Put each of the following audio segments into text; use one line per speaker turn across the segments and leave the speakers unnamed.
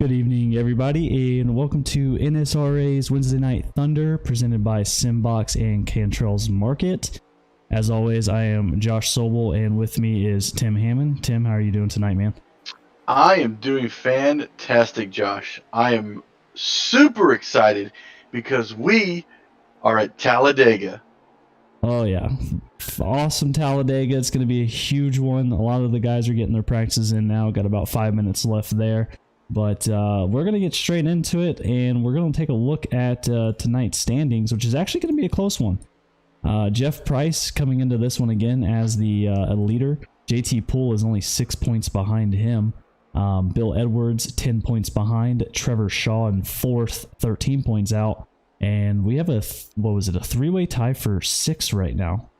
Good evening, everybody, and welcome to NSRA's Wednesday Night Thunder, presented by Simbox and Cantrell's Market. As always, I am Josh Sobel, and with me is Tim Hammond. Tim, how are you doing tonight, man?
I am doing fantastic, Josh. I am super excited because we are at Talladega.
Oh, yeah. Awesome Talladega. It's going to be a huge one. A lot of the guys are getting their practices in now. Got about 5 minutes left there. But we're going to get straight into it, and we're going to take a look at tonight's standings, which is actually going to be a close one. Jeff Price coming into this one again as the leader. JT Poole is only 6 points behind him. Bill Edwards, 10 points behind. Trevor Shaw in fourth, 13 points out. And we have a three-way tie for 6 right now.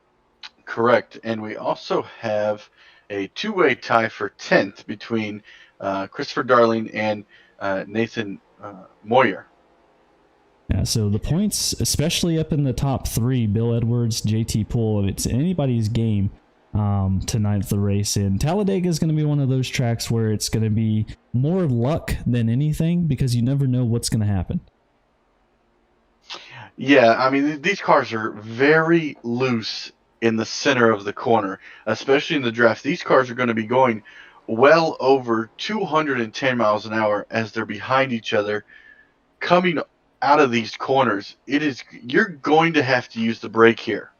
Correct. And we also have a two-way tie for 10th between Christopher Darling and Nathan Moyer.
Yeah, so the points, especially up in the top 3, Bill Edwards, JT Poole, it's anybody's game tonight at the race. And Talladega is going to be one of those tracks where it's going to be more luck than anything because you never know what's going to happen.
Yeah, I mean, these cars are very loose in the center of the corner, especially in the draft. These cars are going to be going well over 210 miles an hour as they're behind each other coming out of these corners. You're going to have to use the brake here.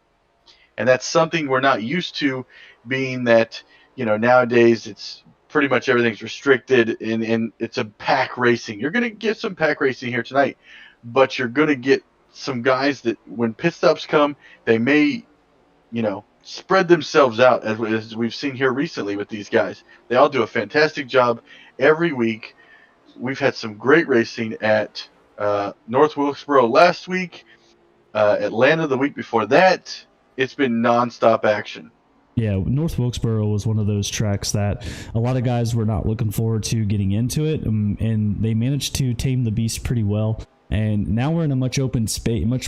And that's something we're not used to, being that, nowadays it's pretty much everything's restricted and it's a pack racing. You're going to get some pack racing here tonight, but you're going to get some guys that when pit stops come, they may, spread themselves out as we've seen here recently with these guys. They all do a fantastic job every week. We've had some great racing at North Wilkesboro last week, Atlanta the week before that. It's been nonstop action.
Yeah, North Wilkesboro was one of those tracks that a lot of guys were not looking forward to getting into it, and they managed to tame the beast pretty well. And now we're in a much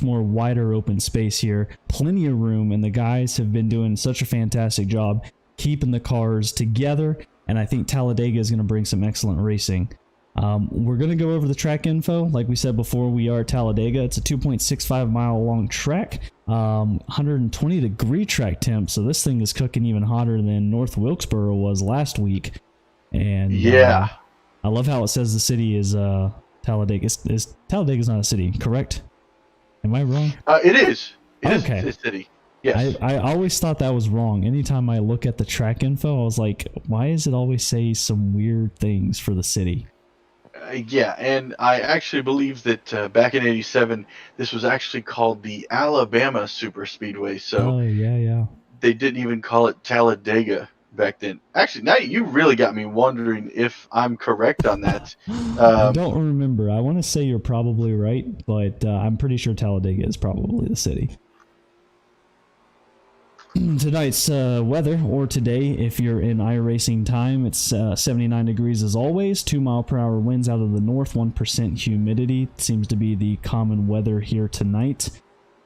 more wider open space here. Plenty of room, and the guys have been doing such a fantastic job keeping the cars together, and I think Talladega is going to bring some excellent racing. We're going to go over the track info. Like we said before, we are at Talladega. It's a 2.65 mile long track, 120 degree track temp, so this thing is cooking even hotter than North Wilkesboro was last week. And
yeah,
I love how it says the city is Talladega. Talladega's not a city, correct? Am I wrong?
It is. It
okay.
is a city. Yes.
I always thought that was wrong. Anytime I look at the track info, I was like, why does it always say some weird things for the city?
Yeah, and I actually believe that back in '87, this was actually called the Alabama Superspeedway. So
yeah.
They didn't even call it Talladega back then. Actually, now you really got me wondering if I'm correct on that.
I don't remember. I want to say you're probably right, but I'm pretty sure Talladega is probably the city. Tonight's weather, or today, if you're in iRacing time, it's 79 degrees as always, 2-mile-per-hour winds out of the north, 1% humidity. Seems to be the common weather here tonight.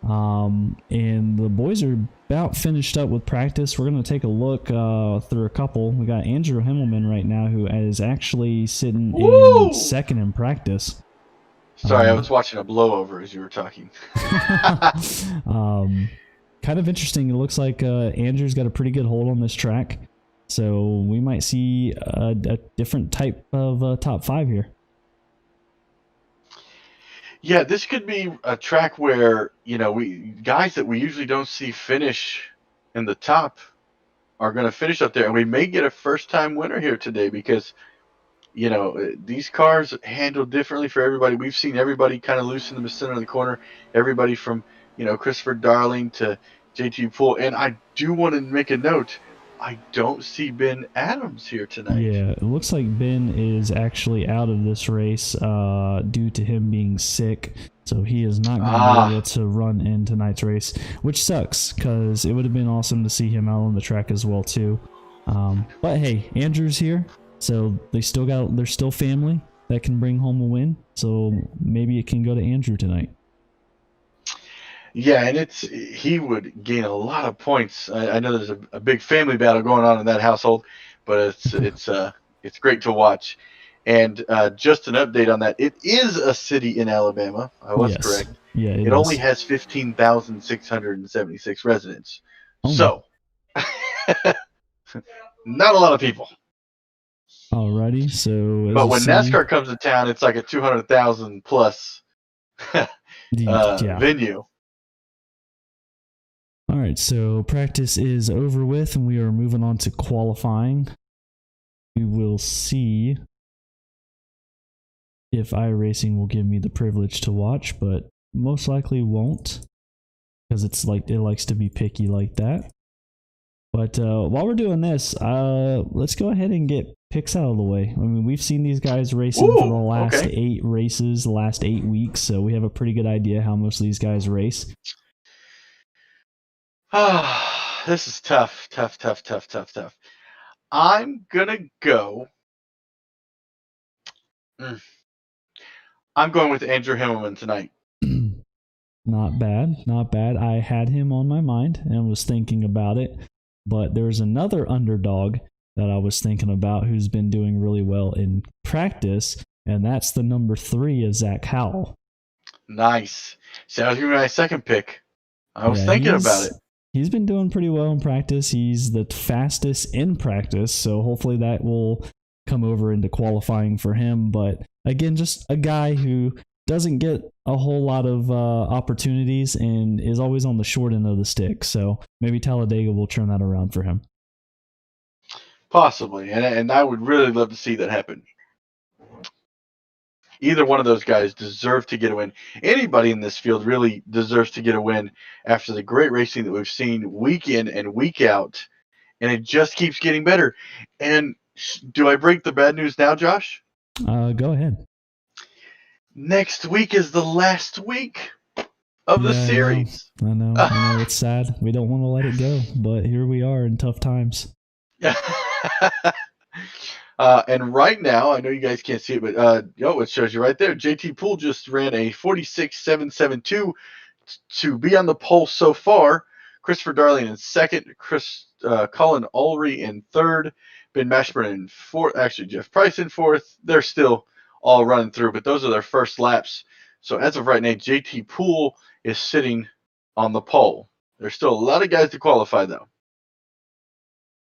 And the boys are about finished up with practice. We're going to take a look through a couple. We got Andrew Himmelman right now, who is actually sitting in second in practice.
Sorry, I was watching a blowover as you were talking.
Kind of interesting. It looks like Andrew's got a pretty good hold on this track. So we might see a different type of top 5 here.
Yeah, this could be a track where, guys that we usually don't see finish in the top are going to finish up there. And we may get a first-time winner here today because, these cars handle differently for everybody. We've seen everybody kind of loose in the center of the corner. Everybody from Christopher Darling to JT Poole. And I do want to make a note. I don't see Ben Adams here tonight.
Yeah, it looks like Ben is actually out of this race due to him being sick. So he is not going to be able to run in tonight's race, which sucks because it would have been awesome to see him out on the track as well too. But hey, Andrew's here, so they're still family that can bring home a win. So maybe it can go to Andrew tonight.
Yeah, and he would gain a lot of points. I know there's a big family battle going on in that household, but it's great to watch. And just an update on that, it is a city in Alabama. I was
Yes.
correct.
Yeah, it
It only
is.
has 15,676 residents.
Only.
So, not a lot of people.
Alrighty. So as
But
you
when
see,
NASCAR comes to town, it's like a 200,000 plus
yeah.
venue.
All right. So practice is over with, and we are moving on to qualifying. We will see if iRacing will give me the privilege to watch, but most likely won't, because it's like it likes to be picky like that. But while we're doing this, let's go ahead and get picks out of the way. I mean, we've seen these guys racing for the last 8 races, the last 8 weeks, so we have a pretty good idea how most of these guys race.
This is tough. I'm gonna go. I'm going with Andrew Himmelman tonight.
Not bad. I had him on my mind and was thinking about it, but there's another underdog that I was thinking about who's been doing really well in practice, and that's the number 3 of Zach Howell.
Nice. So that was going to be my second pick. I was thinking about it.
He's been doing pretty well in practice. He's the fastest in practice, so hopefully that will come over into qualifying for him. But again, just a guy who doesn't get a whole lot of opportunities and is always on the short end of the stick. So maybe Talladega will turn that around for him.
Possibly, and I would really love to see that happen. Either one of those guys deserve to get a win. Anybody in this field really deserves to get a win after the great racing that we've seen week in and week out, and it just keeps getting better. And do I break the bad news now, Josh?
Go ahead.
Next week is the last week of the series.
I know. It's sad. We don't want to let it go, but here we are in tough times.
And right now, I know you guys can't see it, but it shows you right there. JT Poole just ran a 46.772 to be on the pole so far. Christopher Darling in second, Colin Ulrey in third, Ben Mashburn in fourth. Actually, Jeff Price in fourth. They're still all running through, but those are their first laps. So as of right now, JT Poole is sitting on the pole. There's still a lot of guys to qualify, though.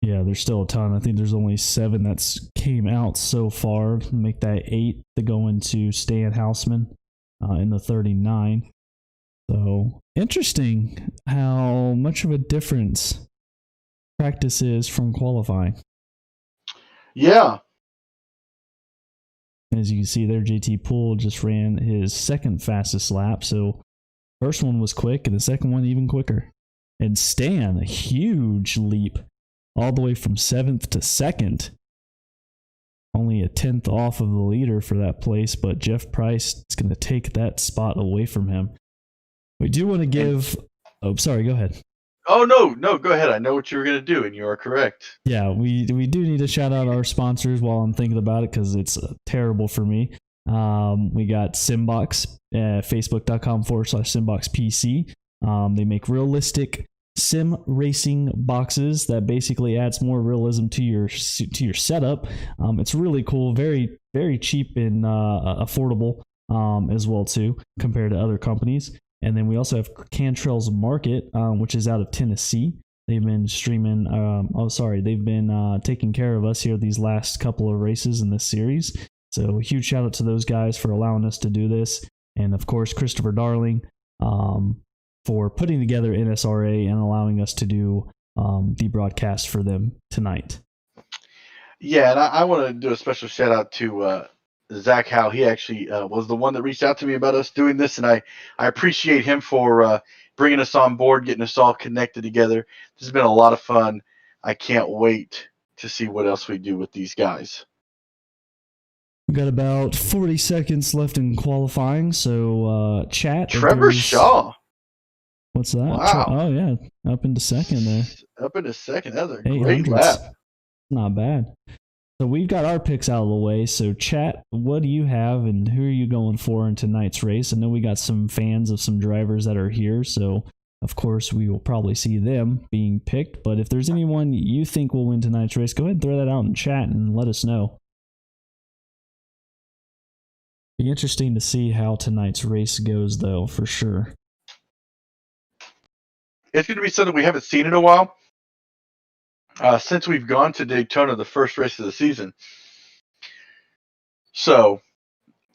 Yeah, there's still a ton. I think there's only 7 that's came out so far. Make that 8 to go into Stan Houseman in the 39. So interesting how much of a difference practice is from qualifying.
Yeah.
As you can see there, JT Poole just ran his second fastest lap. So first one was quick and the second one even quicker. And Stan, a huge leap all the way from 7th to 2nd. Only a 10th off of the leader for that place, but Jeff Price is going to take that spot away from him. We do want to give... Oh, sorry, go ahead.
Oh, no, go ahead. I know what you were going to do, and you are correct.
Yeah, we do need to shout out our sponsors while I'm thinking about it, because it's terrible for me. We got Simbox, facebook.com/SimboxPC. They make realistic sim racing boxes that basically adds more realism to your setup. It's really cool, very, very cheap and affordable as well too, compared to other companies. And then we also have Cantrell's Market, which is out of Tennessee. They've been streaming. They've been taking care of us here these last couple of races in this series. So huge shout out to those guys for allowing us to do this, and of course Christopher Darling for putting together NSRA and allowing us to do the broadcast for them tonight.
Yeah, and I want to do a special shout out to Zach Howe. He actually was the one that reached out to me about us doing this, and I appreciate him for bringing us on board, getting us all connected together. This has been a lot of fun. I can't wait to see what else we do with these guys.
We've got about 40 seconds left in qualifying, so chat.
Trevor Shaw.
What's that?
Wow.
Oh, yeah, up into second there.
Up into second. That was a great lap.
Not bad. So we've got our picks out of the way. So chat, what do you have and who are you going for in tonight's race? I know we got some fans of some drivers that are here, so of course we will probably see them being picked. But if there's anyone you think will win tonight's race, go ahead and throw that out in chat and let us know. Be interesting to see how tonight's race goes, though, for sure.
It's going to be something we haven't seen in a while. Since we've gone to Daytona, the first race of the season. So,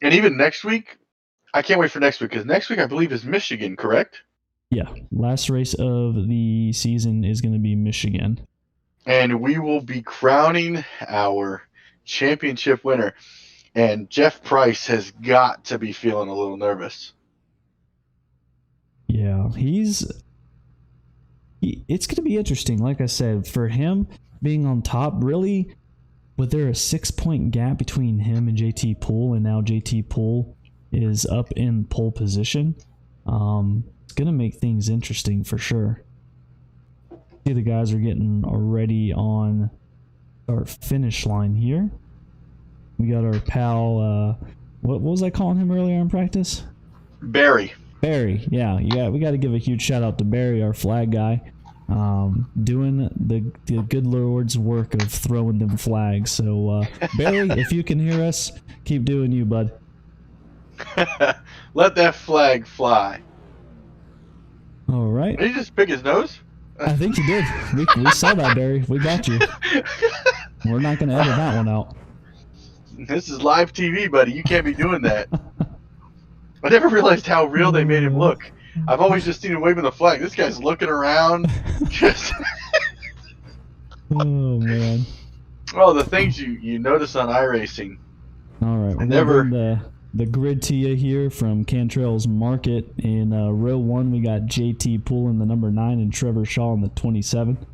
and even next week, I can't wait for next week, because next week I believe is Michigan, correct?
Yeah, last race of the season is going to be Michigan.
And we will be crowning our championship winner. And Jeff Price has got to be feeling a little nervous.
Yeah, it's going to be interesting. Like I said, for him being on top, really, was there a 6-point gap between him and JT Poole, and now JT Poole is up in pole position? It's going to make things interesting for sure. See, the guys are getting already on our finish line here. We got our pal, what was I calling him earlier in practice?
Barry,
yeah. We got to give a huge shout out to Barry, our flag guy, doing the good Lord's work of throwing them flags. So, Barry, if you can hear us, keep doing you, bud.
let that flag fly.
All right.
Did he just pick his nose?
I think you did. We saw that, Barry. We got you. We're not going to edit that one out.
This is live TV, buddy. You can't be doing that. I never realized how real they made him look. I've always just seen him waving the flag. This guy's looking around. Just
Oh, man.
well, the things you notice on iRacing.
All right. We're
never
bring the grid to you here from Cantrell's Market. In row 1, we got JT Poole in the number 9 and Trevor Shaw in the 27.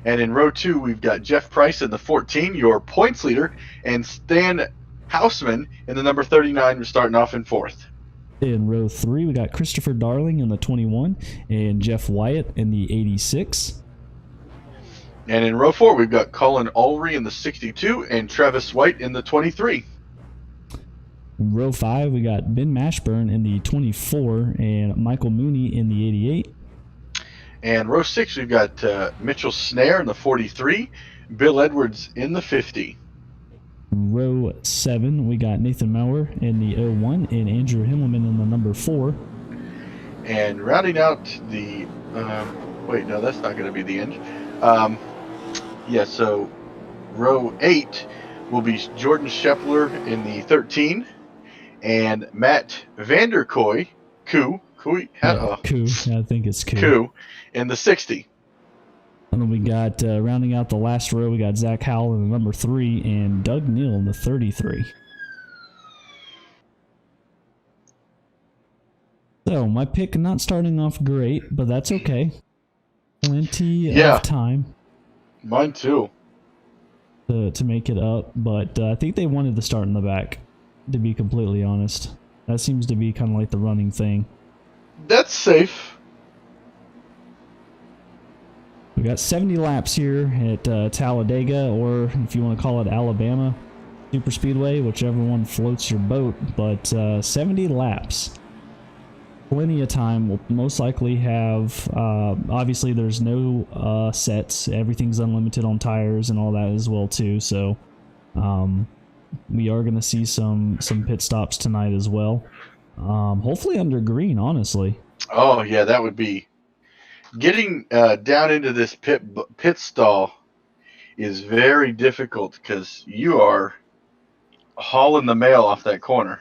And in row 2, we've got Jeff Price in the 14, your points leader, and Stan Hausman in the number 39, starting off in 4th.
In row 3, we got Christopher Darling in the 21 and Jeff Wyatt in the 86.
And in row 4, we've got Colin Ulrey in the 62 and Travis White in the 23.
In row 5, we got Ben Mashburn in the 24 and Michael Mooney in the 88.
And row 6, we've got Mitchell Snare in the 43, Bill Edwards in the 50.
Row 7, we got Nathan Maurer in the 01 and Andrew Himmelman in the number 4.
And rounding out the... wait, no, that's not going to be the end. So row 8 will be Jordan Scheffler in the 13 and Matt Vanderkoy, Koo,
I think it's Koo.
Koo, in the 60.
And then we got, rounding out the last row, we got Zach Howell in the number 3 and Doug Neal in the 33. So, my pick not starting off great, but that's okay. Plenty of time.
Mine too.
To make it up, but I think they wanted to start in the back, to be completely honest. That seems to be kind of like the running thing.
That's safe.
We got 70 laps here at Talladega, or if you want to call it Alabama Super Speedway, whichever one floats your boat, but 70 laps. Plenty of time. We'll most likely have, obviously there's no sets, everything's unlimited on tires and all that as well too, so we are going to see some pit stops tonight as well. Hopefully under green, honestly.
Oh yeah, that would be... Getting down into this pit stall is very difficult because you are hauling the mail off that corner.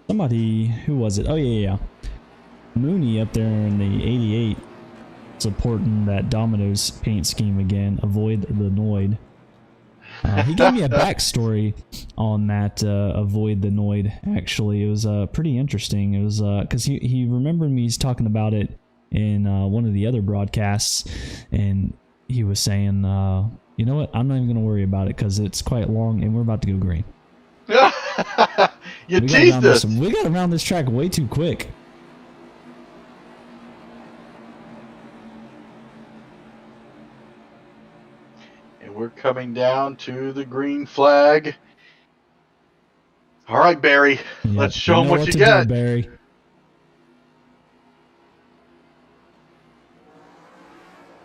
Somebody, who was it? Oh yeah. Mooney up there in the 88, supporting that Domino's paint scheme again. Avoid the Noid. He gave me a backstory on that Avoid the Noid, actually. It was pretty interesting. It was because he remembered me talking about it in one of the other broadcasts, and he was saying, you know what, I'm not even going to worry about it because it's quite long and we're about to go green.
You teased us.
We got around this track way too quick.
We're coming down to the green flag. All right, Barry.
Yep.
Let's show them what you
do,
got.
Barry.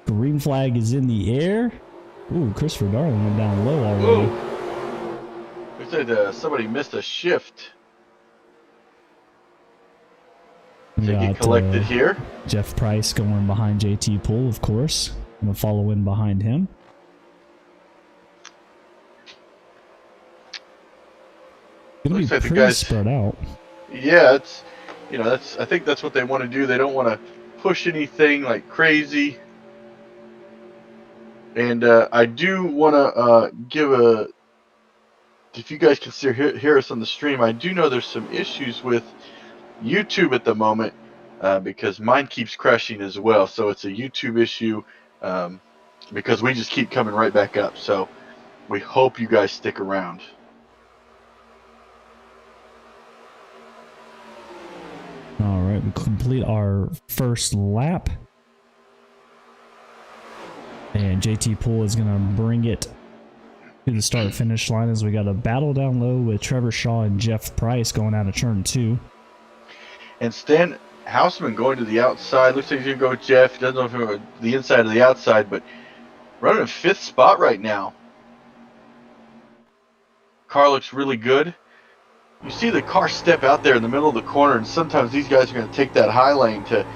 Green flag is in the air. Ooh, Christopher Darling went down low already.
Looks like somebody missed a shift. To get collected here.
Jeff Price going behind JT Poole, of course. Gonna follow in behind him. Gonna
Looks
be
like the
pretty
guys
spread out.
Yeah, it's I think that's what they want to do. They don't want to push anything like crazy. And I do want to give a. If you guys can hear us on the stream, I do know there's some issues with YouTube at the moment because mine keeps crashing as well. So it's a YouTube issue because we just keep coming right back up. So we hope you guys stick around.
All right, we complete our first lap. And JT Poole is going to bring it to the start-finish line as we got a battle down low with Trevor Shaw and Jeff Price going out of turn 2.
And Stan Houseman going to the outside. Looks like he's going to go with Jeff. He doesn't know if he's going to the inside or the outside, but running in 5th spot right now. Car looks really good. You see the car step out there in the middle of the corner, and sometimes these guys are going to take that high lane to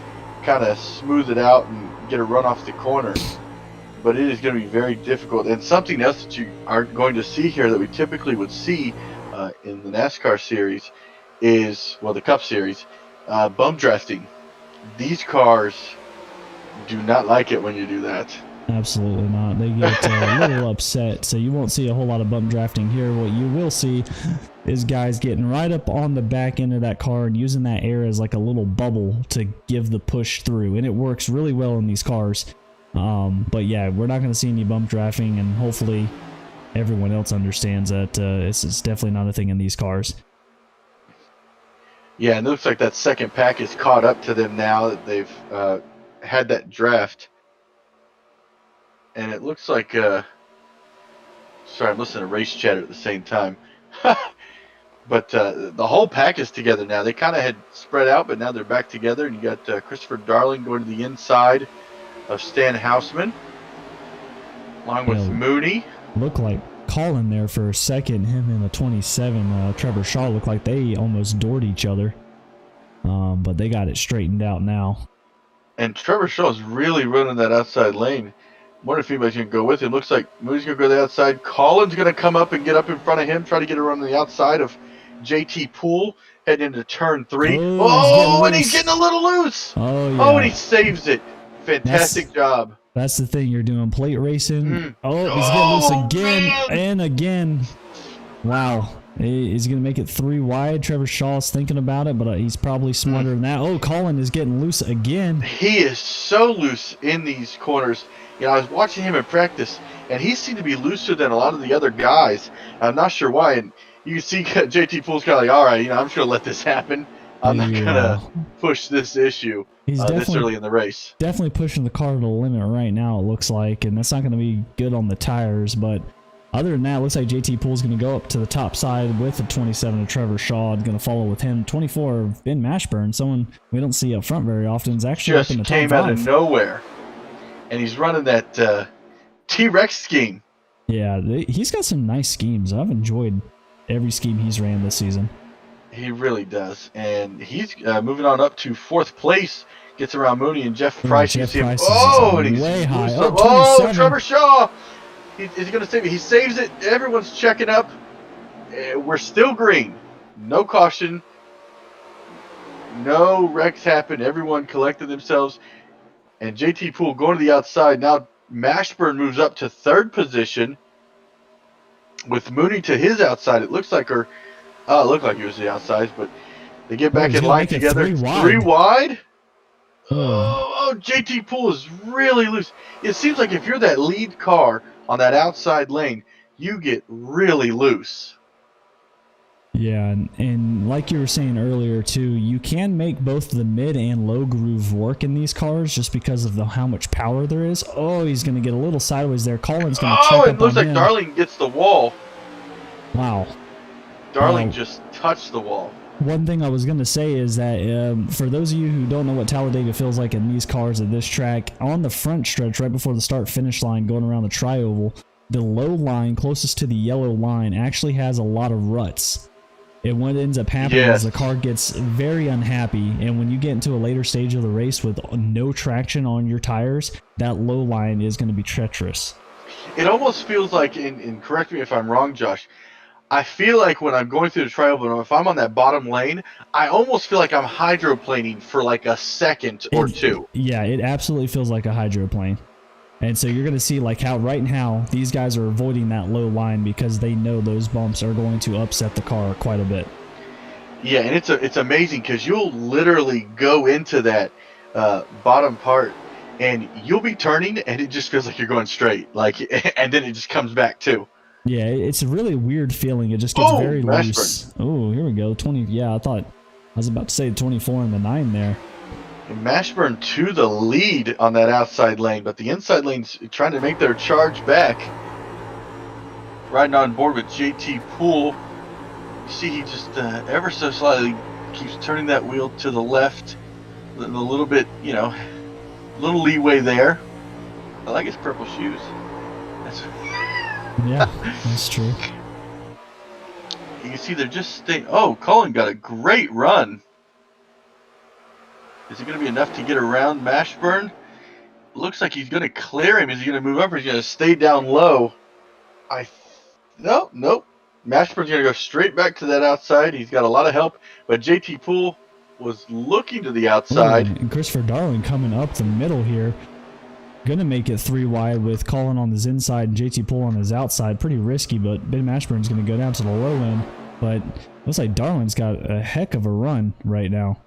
kind of smooth it out and get a run off the corner. But it is going to be very difficult. And something else that you aren't going to see here that we typically would see in the NASCAR series is, well, the Cup series, bump drafting. These cars do not like it when you do that.
Absolutely not. They get a little upset, so you won't see a whole lot of bump drafting here. What you will see is guys getting right up on the back end of that car and using that air as like a little bubble to give the push through, and it works really well in these cars. But yeah, we're not going to see any bump drafting, and hopefully everyone else understands that it's definitely not a thing in these cars.
Yeah, and it looks like that second pack is caught up to them now that they've had that draft. And it looks like, sorry, I'm listening to race chatter at the same time. But the whole pack is together now. They kind of had spread out, but now they're back together. And you got Christopher Darling going to the inside of Stan Houseman, along with Mooney.
Looked like Colin there for a second. Him and the 27, Trevor Shaw, looked like they almost doored each other. But they got it straightened out now. And
Trevor Shaw's really running that outside lane. Wonder if anybody's going to go with him. Looks like Mooney's going to go to the outside. Colin's going to come up and get up in front of him, try to get a run on the outside of JT Poole, heading into turn 3. And he's getting a little loose.
Oh, yeah.
Oh, and he saves it. Fantastic job.
That's the thing. You're doing plate racing. Oh, he's getting loose again and again. Wow. He's going to make it 3 wide. Trevor Shaw's thinking about it, but he's probably smarter than that. Oh, Colin is getting loose again.
He is so loose in these corners. You know, I was watching him in practice, and he seemed to be looser than a lot of the other guys. I'm not sure why. And you can see JT Poole's kind of like, all right, I'm just going to let this happen. I'm not going to push this issue this early in the race.
Definitely pushing the car to the limit right now, it looks like, and that's not going to be good on the tires. But other than that, it looks like JT Poole's going to go up to the top side with the 27 of Trevor Shaw, going to follow with him. 24 of Ben Mashburn, someone we don't see up front very often, is actually
just
up in the top 5.
Came out of nowhere. And he's running that T-Rex scheme.
Yeah, he's got some nice schemes. I've enjoyed every scheme he's ran this season.
He really does. And he's moving on up to 4th place. Gets around Mooney and Jeff Price.
Jeff
Price
and he's way high.
Trevor Shaw. He's going to save it. He saves it. Everyone's checking up. We're still green. No caution. No wrecks happened. Everyone collected themselves. And JT Poole going to the outside. Now Mashburn moves up to 3rd position with Mooney to his outside. It looks like it looked like he was the outside, but they get back in line together. 3 wide. Oh, JT Poole is really loose. It seems like if you're that lead car on that outside lane, you get really loose.
Yeah, and like you were saying earlier too, you can make both the mid and low groove work in these cars just because of how much power there is. Oh, he's going to get a little sideways there. Colin's going to check up on him.
It looks like Darling gets the wall.
Wow.
Darling just touched the wall.
One thing I was going to say is that for those of you who don't know what Talladega feels like in these cars at this track, on the front stretch right before the start-finish line going around the tri-oval, the low line closest to the yellow line actually has a lot of ruts. And what ends up happening is the car gets very unhappy, and when you get into a later stage of the race with no traction on your tires, that low line is going to be treacherous.
It almost feels like, and correct me if I'm wrong, Josh, I feel like when I'm going through the tri-oval, if I'm on that bottom lane, I almost feel like I'm hydroplaning for like a second or two.
Yeah, it absolutely feels like a hydroplane. And so you're going to see like how right now these guys are avoiding that low line because they know those bumps are going to upset the car quite a bit.
Yeah, and it's amazing because you'll literally go into that bottom part and you'll be turning and it just feels like you're going straight, like, and then it just comes back too.
Yeah, it's a really weird feeling. It just gets very loose. Oh, here we go. 20. Yeah, I was about to say 24 and the 9 there.
And Mashburn to the lead on that outside lane, but the inside lane's trying to make their charge back. Riding on board with JT Poole. You see he just ever so slightly keeps turning that wheel to the left. A little bit, you know, little leeway there. I like his purple shoes.
Yeah, that's true.
You can see they're just staying. Oh, Cullen got a great run. Is it going to be enough to get around Mashburn? Looks like he's going to clear him. Is he going to move up or is he going to stay down low? Nope. Mashburn's going to go straight back to that outside. He's got a lot of help, but JT Poole was looking to the outside.
Ooh, and Christopher Darling coming up the middle here. Going to make it 3 wide with Cullen on his inside and JT Poole on his outside. Pretty risky, but Ben Mashburn's going to go down to the low end. But looks like Darling's got a heck of a run right now.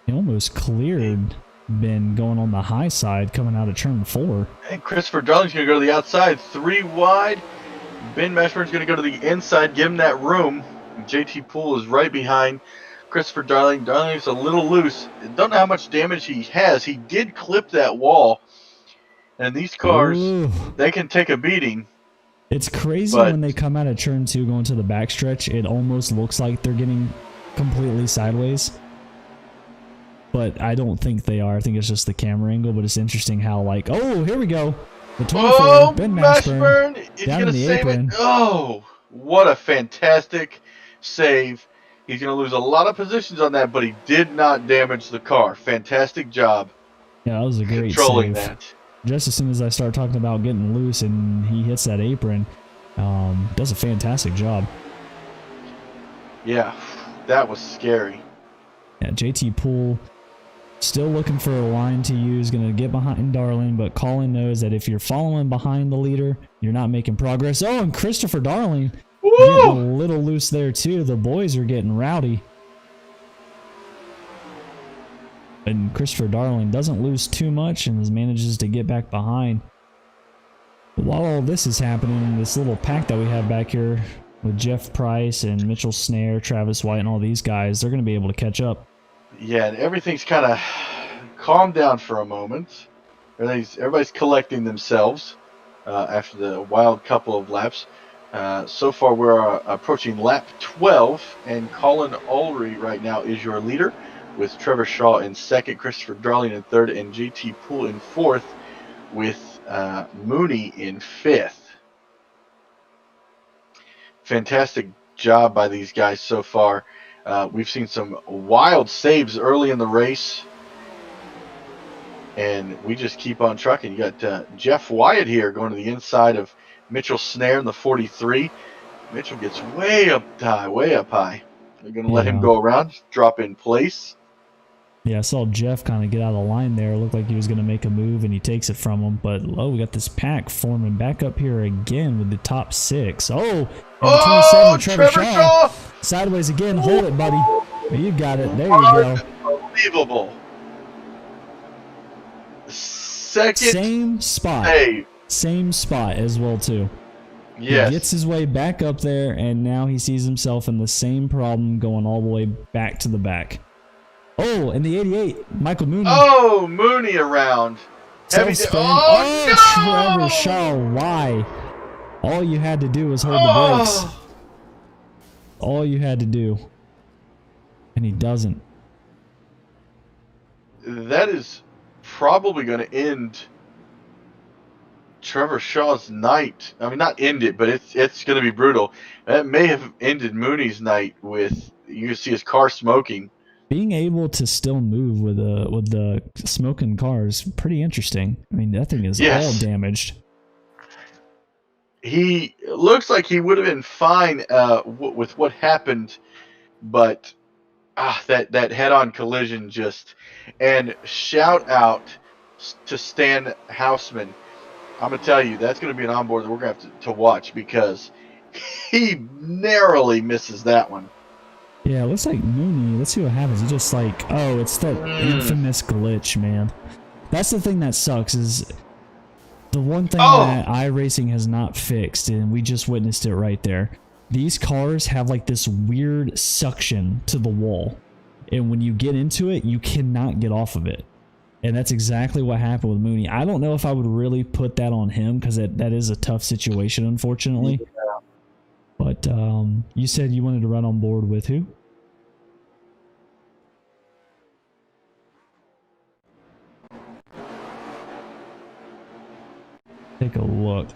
He almost cleared Ben going on the high side coming out of turn 4.
And Christopher Darling's going to go to the outside, 3 wide. Ben Mashburn's going to go to the inside, give him that room. JT Poole is right behind Christopher Darling. Darling's a little loose. Don't know how much damage he has. He did clip that wall. And these cars, they can take a beating.
It's crazy when they come out of turn 2 going to the backstretch. It almost looks like they're getting completely sideways. But I don't think they are. I think it's just the camera angle. But it's interesting how, like, oh, here we go. The 24, Ben Mashburn
is going to save it. Oh, what a fantastic save. He's going to lose a lot of positions on that, but he did not damage the car. Fantastic job.
Yeah, that was a great
controlling
save.
That.
Just as soon as I start talking about getting loose and he hits that apron, does a fantastic job.
Yeah, that was scary.
Yeah, JT Poole still looking for a line to use, going to get behind Darling, but Colin knows that if you're following behind the leader, you're not making progress. Oh, and Christopher Darling getting a little loose there too. The boys are getting rowdy. And Christopher Darling doesn't lose too much and manages to get back behind. But while all this is happening, this little pack that we have back here with Jeff Price and Mitchell Snare, Travis White, and all these guys, they're going to be able to catch up.
Yeah, and everything's kind of calmed down for a moment. Everybody's collecting themselves after the wild couple of laps. So far, we're approaching lap 12, and Colin Ulrey right now is your leader, with Trevor Shaw in second, Christopher Darling in third, and JT Poole in fourth, with Mooney in fifth. Fantastic job by these guys so far. We've seen some wild saves early in the race, and we just keep on trucking. You got Jeff Wyatt here going to the inside of Mitchell Snare in the 43. Mitchell gets way up high. They're going to let him go around, drop in place.
Yeah, I saw Jeff kind of get out of the line there. It looked like he was going to make a move, and he takes it from him. But, we got this pack forming back up here again with the top 6. Oh, and 27, Trevor Shaw. Sideways again. Hold it, buddy. You got it. There you go.
Unbelievable. Second
Same spot.
save.
Same spot as well, too.
Yes.
He gets his way back up there, and now he sees himself in the same problem going all the way back to the back. Oh, and the 88, Michael Mooney.
Oh, Mooney around. Heavy
Spin.
no!
Trevor Shaw, why? All you had to do was hold the brakes. All you had to do. And he doesn't.
that is probably going to end Trevor Shaw's night. I mean, not end it, but it's going to be brutal. That may have ended Mooney's night with, you can see his car smoking.
Being able to still move with the smoking car is pretty interesting. I mean, that thing is all damaged.
He looks like he would have been fine with what happened, but that head-on collision just. And shout out to Stan Houseman. I'm gonna tell you, that's gonna be an onboard that we're gonna have to watch, because he narrowly misses that one.
Yeah, it looks like Mooney. Let's see what happens. He just like, oh, it's that infamous glitch, man. That's the thing that sucks, is the one thing that iRacing has not fixed, and we just witnessed it right there. These cars have like this weird suction to the wall, and when you get into it, you cannot get off of it. And that's exactly what happened with Mooney. I don't know if I would really put that on him, because that is a tough situation, unfortunately. Yeah. But you said you wanted to run on board with who? Take a look.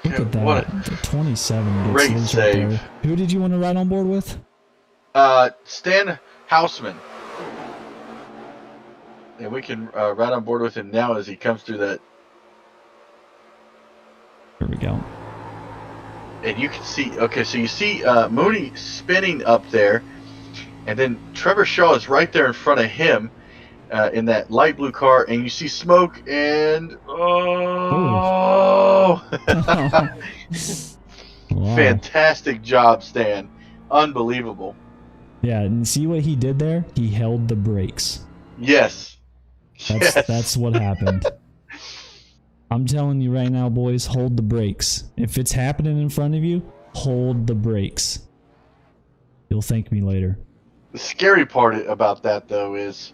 Look at that. What the 27
great
gets
save.
Right there. Who did you want to ride on board with?
Stan Houseman. And we can ride on board with him now as he comes through that.
There we go.
And you can see, okay, so you see Mooney spinning up there, and then Trevor Shaw is right there in front of him in that light blue car, and you see smoke, and wow. Fantastic job, Stan. Unbelievable.
Yeah, and see what he did there? He held the brakes.
Yes.
That's what happened. I'm telling you right now, boys, hold the brakes. If it's happening in front of you, hold the brakes. You'll thank me later.
The scary part about that, though, is,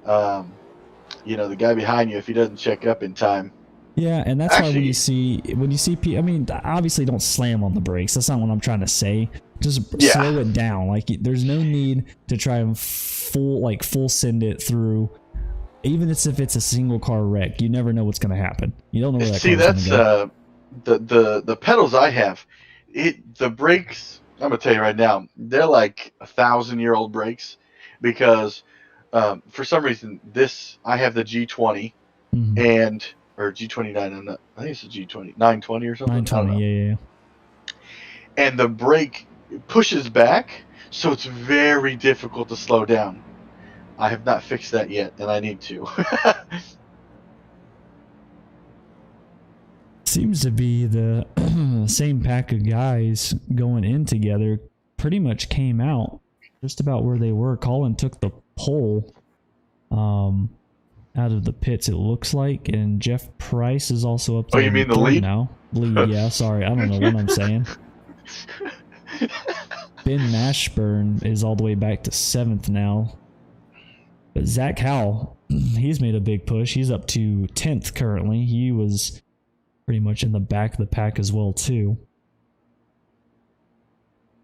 you know, the guy behind you, if he doesn't check up in time.
Yeah, and that's why when you see, I mean, obviously don't slam on the brakes. That's not what I'm trying to say. Just slow it down. Like, there's no need to try and full send it through. Even if it's a single car wreck, you never know what's going to happen. You don't know where that car's going to
go. The pedals I have, the brakes, I'm going to tell you right now, they're like 1,000-year-old brakes, because for some reason I have the G20 or G29, I think it's a G20, 920 or something.
920, yeah.
And the brake pushes back, so it's very difficult to slow down. I have not fixed that yet, and I need to.
Seems to be the same pack of guys going in together. Pretty much came out just about where they were. Colin took the pole out of the pits, it looks like, and Jeff Price is also up there.
Oh, you mean the lead
now? Lead, yeah. Sorry, I don't know what I'm saying. Ben Mashburn is all the way back to 7th now. But Zach Howell, he's made a big push. He's up to 10th currently. He was pretty much in the back of the pack as well, too.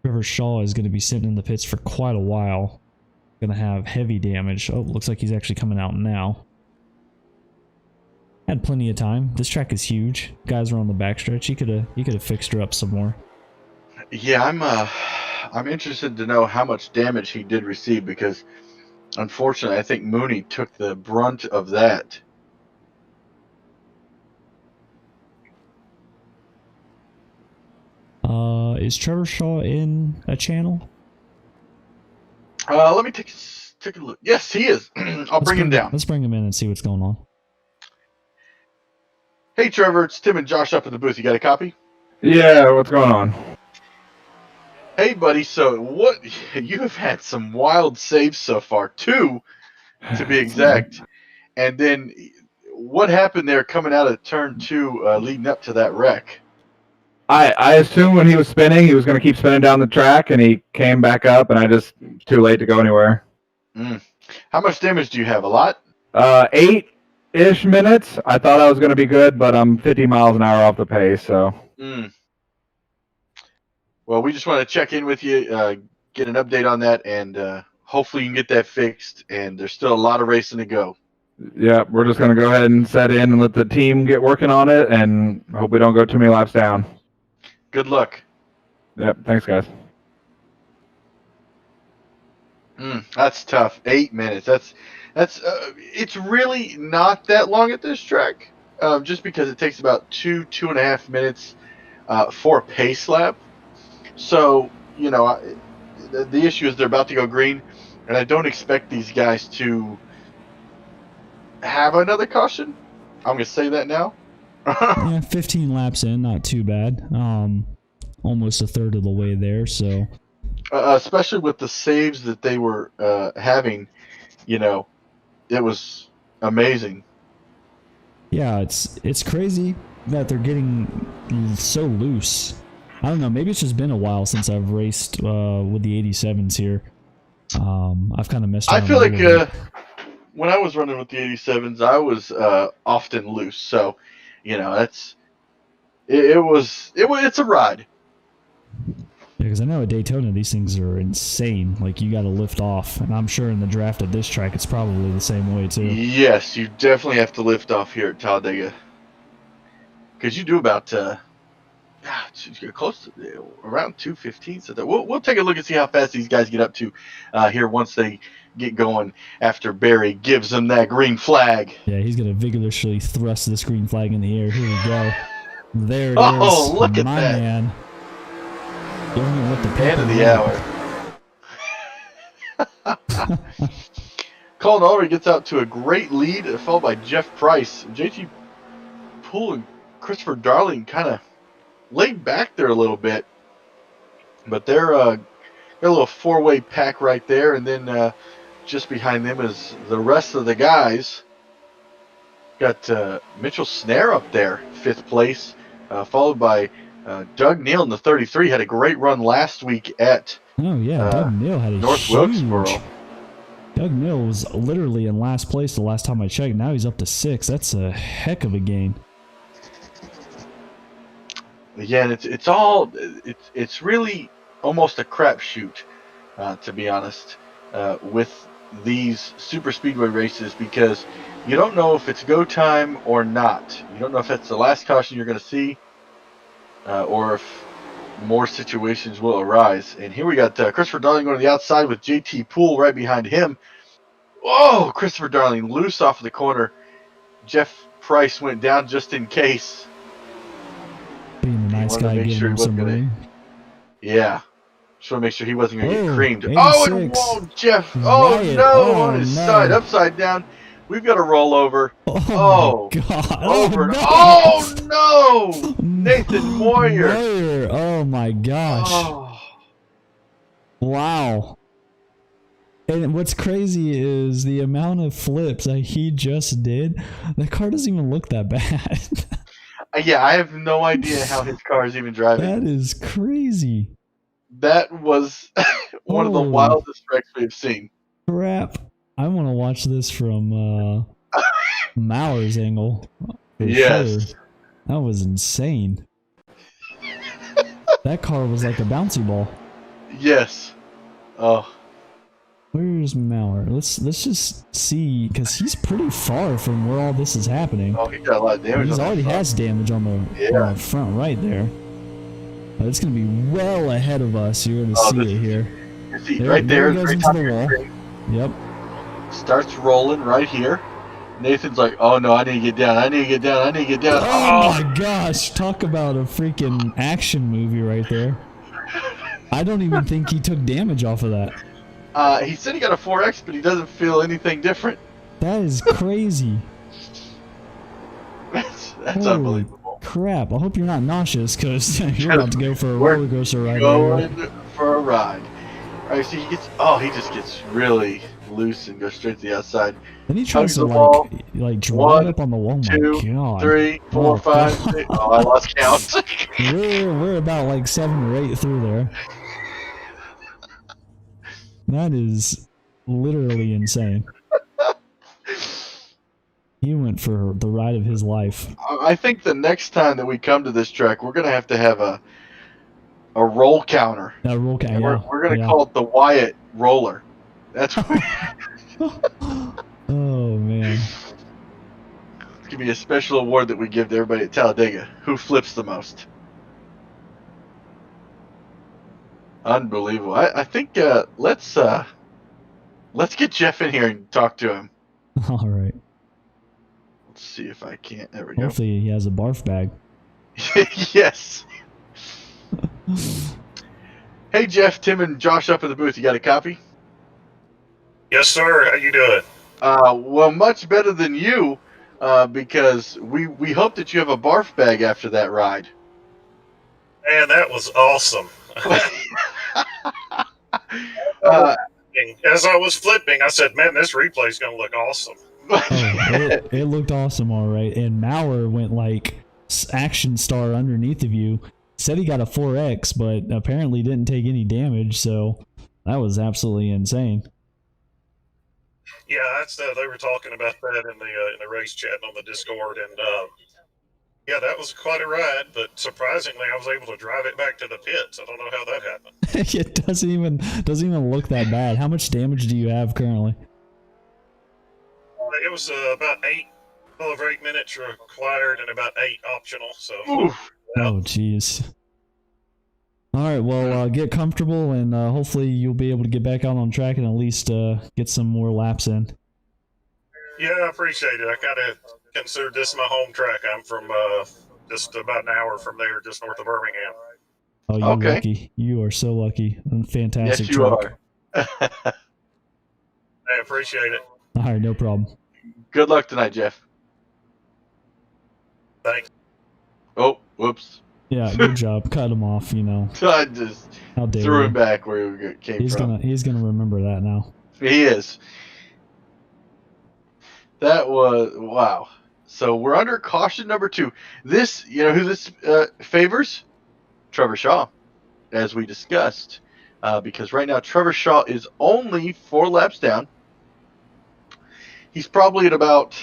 Trevor Shaw is going to be sitting in the pits for quite a while. Going to have heavy damage. Oh, looks like he's actually coming out now. Had plenty of time. This track is huge. Guys are on the backstretch. He could have fixed her up some more.
Yeah, I'm interested to know how much damage he did receive, because unfortunately, I think Mooney took the brunt of that.
Is Trevor Shaw in a channel?
Let me take a look. Yes, he is. I'll bring him down.
Let's bring him in and see what's going on.
Hey, Trevor, it's Tim and Josh up in the booth. You got a copy?
Yeah, what's going on?
Hey, buddy. So, what you have had some wild saves so far, 2 to be exact. And then, what happened there coming out of turn 2, leading up to that wreck?
I assumed when he was spinning, he was going to keep spinning down the track, and he came back up, and too late to go anywhere.
How much damage do you have? A lot?
8-ish minutes. I thought I was going to be good, but I'm 50 miles an hour off the pace, so.
Well, we just want to check in with you, get an update on that, and hopefully you can get that fixed, and there's still a lot of racing to go.
Yeah, we're just going to go ahead and set in and let the team get working on it, and hope we don't go too many laps down.
Good luck.
Yep, thanks, guys.
That's tough. 8 minutes. That's it's really not that long at this track, just because it takes about 2.5 minutes for a pace lap. So the issue is they're about to go green, and I don't expect these guys to have another caution. I'm gonna say that now.
Yeah, 15 laps in, not too bad. Almost a third of the way there, so.
Especially with the saves that they were having, it was amazing.
Yeah, it's crazy that they're getting so loose. I don't know, maybe it's just been a while since I've raced with the 87s here. I've kind of missed out.
I feel like when I was running with the 87s, I was often loose. So, it's a ride.
Yeah, because I know at Daytona these things are insane. Like, you got to lift off, and I'm sure in the draft at this track it's probably the same way too.
Yes, you definitely have to lift off here at Talladega, because you do about close to around 2:15. So we'll take a look and see how fast these guys get up to here once they get going. After Barry gives them that green flag.
Yeah, he's gonna vigorously thrust this green flag in the air. Here we go. There it is.
Oh, look at
my
that.
Man. What the
Man of the hour. Colin Ulrich gets out to a great lead, followed by Jeff Price. JT Poole and Christopher Darling kind of laid back there a little bit, but they're got a little four-way pack right there, and then just behind them is the rest of the guys. Got Mitchell Snare up there, 5th place, followed by Doug Neal in the 33. Had a great run last week at
Doug Neal had a
North Wilkesboro.
Doug Neal was literally in last place the last time I checked. Now he's up to 6. That's a heck of a gain.
Yeah, and it's really almost a crapshoot, to be honest, with these super speedway races, because you don't know if it's go time or not. You don't know if that's the last caution you're going to see, or if more situations will arise. And here we got Christopher Darling going to the outside with JT Poole right behind him. Whoa, Christopher Darling loose off of the corner. Jeff Price went down just in case.
Being the nice guy, giving him some room.
Yeah. Just want to make sure he wasn't going to get creamed.
86.
Oh, and whoa, Jeff. Oh,
Riot.
no, on his side, upside down. We've got a rollover.
Oh, my God.
Over.
No.
Oh, no. Nathan Moyer.
Oh, my gosh.
Oh.
Wow. And what's crazy is the amount of flips that he just did. The car doesn't even look that bad.
Yeah, I have no idea how his car is even driving.
That is crazy.
That was one of the wildest wrecks we've seen.
Crap. I want to watch this from Maurer's angle.
Yes.
Sure. That was insane. That car was like a bouncy ball.
Yes. Oh.
Where's Maurer? Let's just see, because he's pretty far from where all this is happening.
Oh, he got a lot of damage.
He already has damage on the front right there. But it's going to be well ahead of us. You're going to see it here.
You see right there.
He goes into the wall. Yep.
Starts rolling right here. Nathan's like, oh no, I need to get down. I need to get down. I need to get down.
Oh my gosh. Talk about a freaking action movie right there. I don't even think he took damage off of that.
He said he got a 4X, but he doesn't feel anything different.
That is crazy.
That's
Holy
unbelievable.
Crap. I hope you're not nauseous, because you're about to go for a roller coaster ride.
Going for a ride. All right, so he just gets really loose and goes straight to the outside.
Then he tries to like drive
One,
up on the wall.
Two,
My God.
3, 4, 5, 6. Oh, I lost count.
We're about like 7 or 8 through there. That is literally insane. He went for the ride of his life.
I think the next time that we come to this track, we're gonna have to have a roll counter.
That roll counter.
We're gonna call it the Wyatt roller. That's what
Oh man.
it's gonna be a special award that we give to everybody at Talladega. Who flips the most? Unbelievable. I think let's get Jeff in here and talk to him.
All right.
Let's see if I can't. There we go.
Hopefully he has a barf bag.
Yes. Hey Jeff, Tim, and Josh up in the booth. You got a copy?
Yes, sir. How you doing?
Well, much better than you, because we hope that you have a barf bag after that ride.
Man, that was awesome. As I was flipping, I said, man, this replay's going to look awesome.
Oh, it looked awesome, all right. And Maurer went like action star underneath of you. Said he got a 4X, but apparently didn't take any damage. So that was absolutely insane.
Yeah, that's they were talking about that in the race chat on the Discord, and yeah, that was quite a ride. But surprisingly, I was able to drive it back to the pits. I don't know how that happened.
It doesn't even look that bad. How much damage do you have currently?
It was about 8 minutes required and about 8 optional. So,
Oof.
Oh, jeez. All right, well, get comfortable, and hopefully you'll be able to get back out on track and at least get some more laps in.
yeah, I appreciate it. I kind of considered this my home track. I'm from just about an hour from there, just north of Birmingham.
Oh, you're
Okay.
lucky. You are so lucky. Fantastic
Yes, you
track.
are.
I appreciate it.
All right, no problem.
Good luck tonight, Jeff.
Thanks.
Oh, whoops.
Yeah, good job. Cut him off, you know.
I just
How dare
threw
you.
him back where he came from.
He's gonna remember that now.
He is. That was wow. So we're under caution number 2. This, you know, who this favors? Trevor Shaw, as we discussed, because right now Trevor Shaw is only 4 laps down. He's probably at about,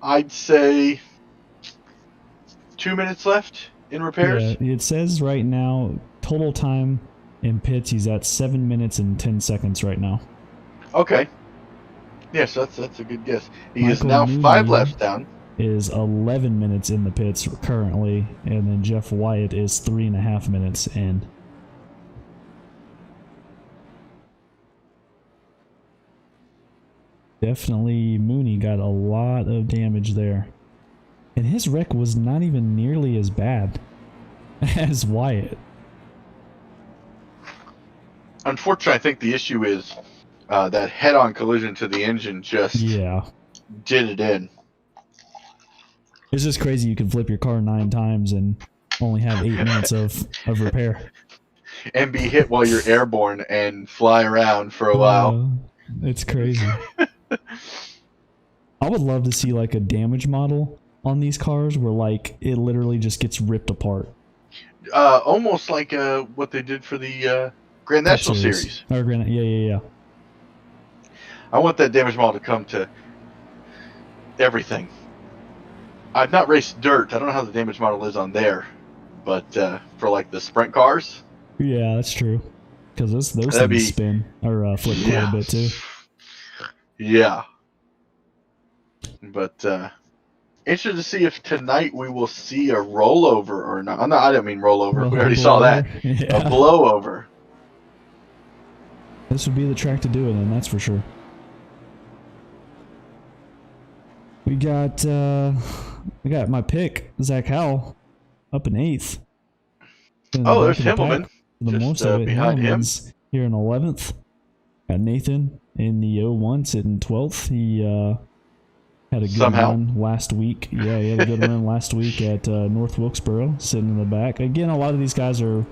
I'd say, 2 minutes left in repairs.
Yeah, it says right now total time in pits he's at 7 minutes and 10 seconds right now.
Okay. Yes, that's a good guess. He is
Michael
now 5
Mooney
laps down.
Is 11 minutes in the pits currently, and then Jeff Wyatt is 3.5 minutes in. Definitely Mooney got a lot of damage there. And his wreck was not even nearly as bad as Wyatt.
Unfortunately, I think the issue is that head-on collision to the engine just
Yeah.
did it in.
It's just crazy you can flip your car 9 times and only have 8 minutes of repair.
And be hit while you're airborne and fly around for a while.
It's crazy. I would love to see like a damage model on these cars where like it literally just gets ripped apart.
Almost like what they did for the Grand
Cup
National Series.
Or yeah.
I want that damage model to come to everything. I've not raced dirt. I don't know how the damage model is on there, but for like the sprint cars,
Yeah, that's true. Because those
That'd
things
be-
spin or flip quite a bit too.
Yeah. But interested to see if tonight we will see a rollover or not. I didn't mean rollover. We already saw that.
Yeah.
A blowover.
This would be the track to do it in, that's for sure. We got my pick, Zach Howell, up in 8th. In the
Oh,
back
there's
of the
Himmelman.
pack, the
Just,
most of it.
behind him.
Himmelman's here in 11th. Got Nathan in the 01 sitting 12th. He had a good
Somehow.
run last week. Yeah, he had a good run last week at North Wilkesboro, sitting in the back. Again, a lot of these guys are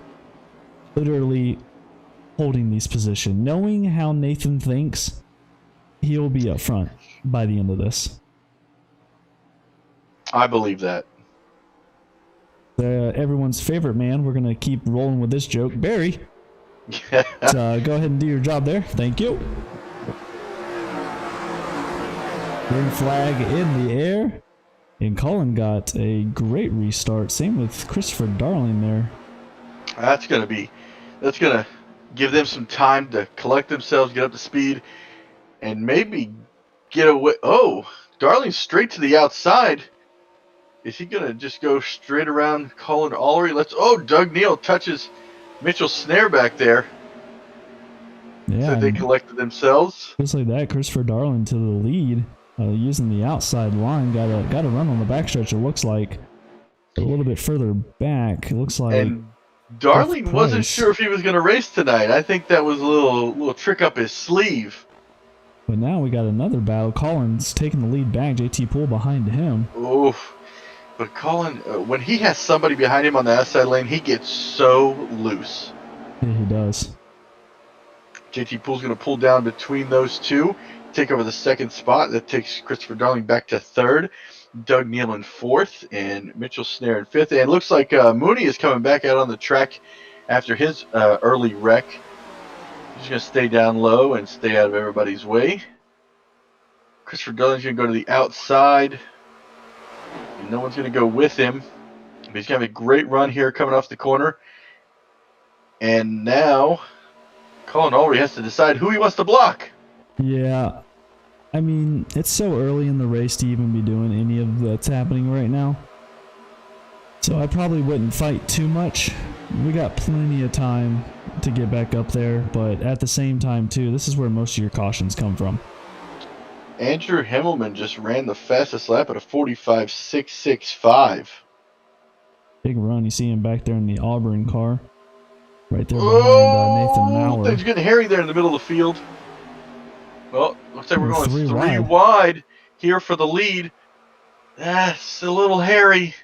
literally holding these positions. Knowing how Nathan thinks, he'll be up front by the end of this.
I believe that.
Everyone's favorite man. We're going to keep rolling with this joke. Barry, go ahead and do your job there. Thank you. Green flag in the air. And Colin got a great restart. Same with Christopher Darling there.
That's gonna give them some time to collect themselves, get up to speed, and maybe get away. Oh, Darling's straight to the outside. Is he going to just go straight around Colin Allry? Oh, Doug Neal touches Mitchell Snare back there.
Yeah,
So they collected themselves.
Just like that, Christopher Darling to the lead, using the outside line. Got a run on the backstretch. It looks like a little bit further back. It looks like.
And Darling wasn't sure if he was going to race tonight. I think that was a little trick up his sleeve.
But now we got another battle. Collins taking the lead back. JT Poole behind him.
Oof. But Colin, when he has somebody behind him on the outside lane, he gets so loose.
Yeah, he does.
JT Poole's going to pull down between those two, take over the second spot. That takes Christopher Darling back to third, Doug Neal in fourth, and Mitchell Snare in fifth. And it looks like Mooney is coming back out on the track after his early wreck. He's going to stay down low and stay out of everybody's way. Christopher Darling's going to go to the outside. And no one's going to go with him. But he's going to have a great run here coming off the corner. And now Colin Allry has to decide who he wants to block.
Yeah. I mean, it's so early in the race to even be doing any of that's happening right now. So I probably wouldn't fight too much. We got plenty of time to get back up there. But at the same time, too, this is where most of your cautions come from.
Andrew Himmelman just ran the fastest lap at a 45.665.
Big run. You see him back there in the Auburn car. Right there behind Nathan Maurer.
Things getting hairy there in the middle of the field. Well, looks like we're going three
wide.
wide here for the lead. That's a little hairy.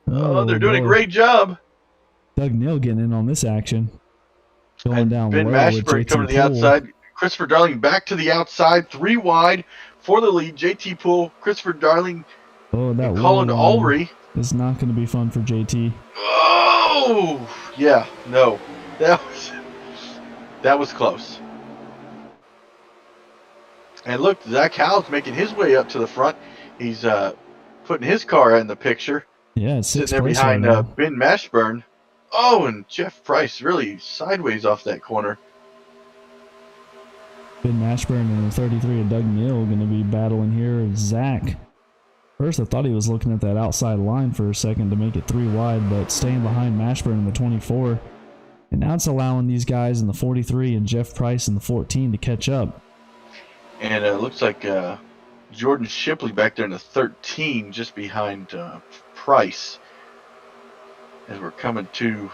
Oh, they're doing a great job.
Doug Neal getting in on this action. Going down
Ben
well with
Mashburn
JT
coming to the
Poole.
outside. Christopher Darling back to the outside. 3 wide for the lead. JT Poole, Christopher Darling,
and
Colin Allry.
It's not going to be fun for JT.
Oh, yeah, no. That was close. And look, Zach Howell's making his way up to the front. He's putting his car in the picture.
Yeah, it's
sitting there behind Ben Mashburn. Oh, and Jeff Price really sideways off that corner.
Ben Mashburn and the 33 of Doug Neal going to be battling here. Zach. First, I thought he was looking at that outside line for a second to make it 3 wide, but staying behind Mashburn in the 24. And now it's allowing these guys in the 43 and Jeff Price in the 14 to catch up.
And it looks like Jordan Shipley back there in the 13 just behind Price. As we're coming to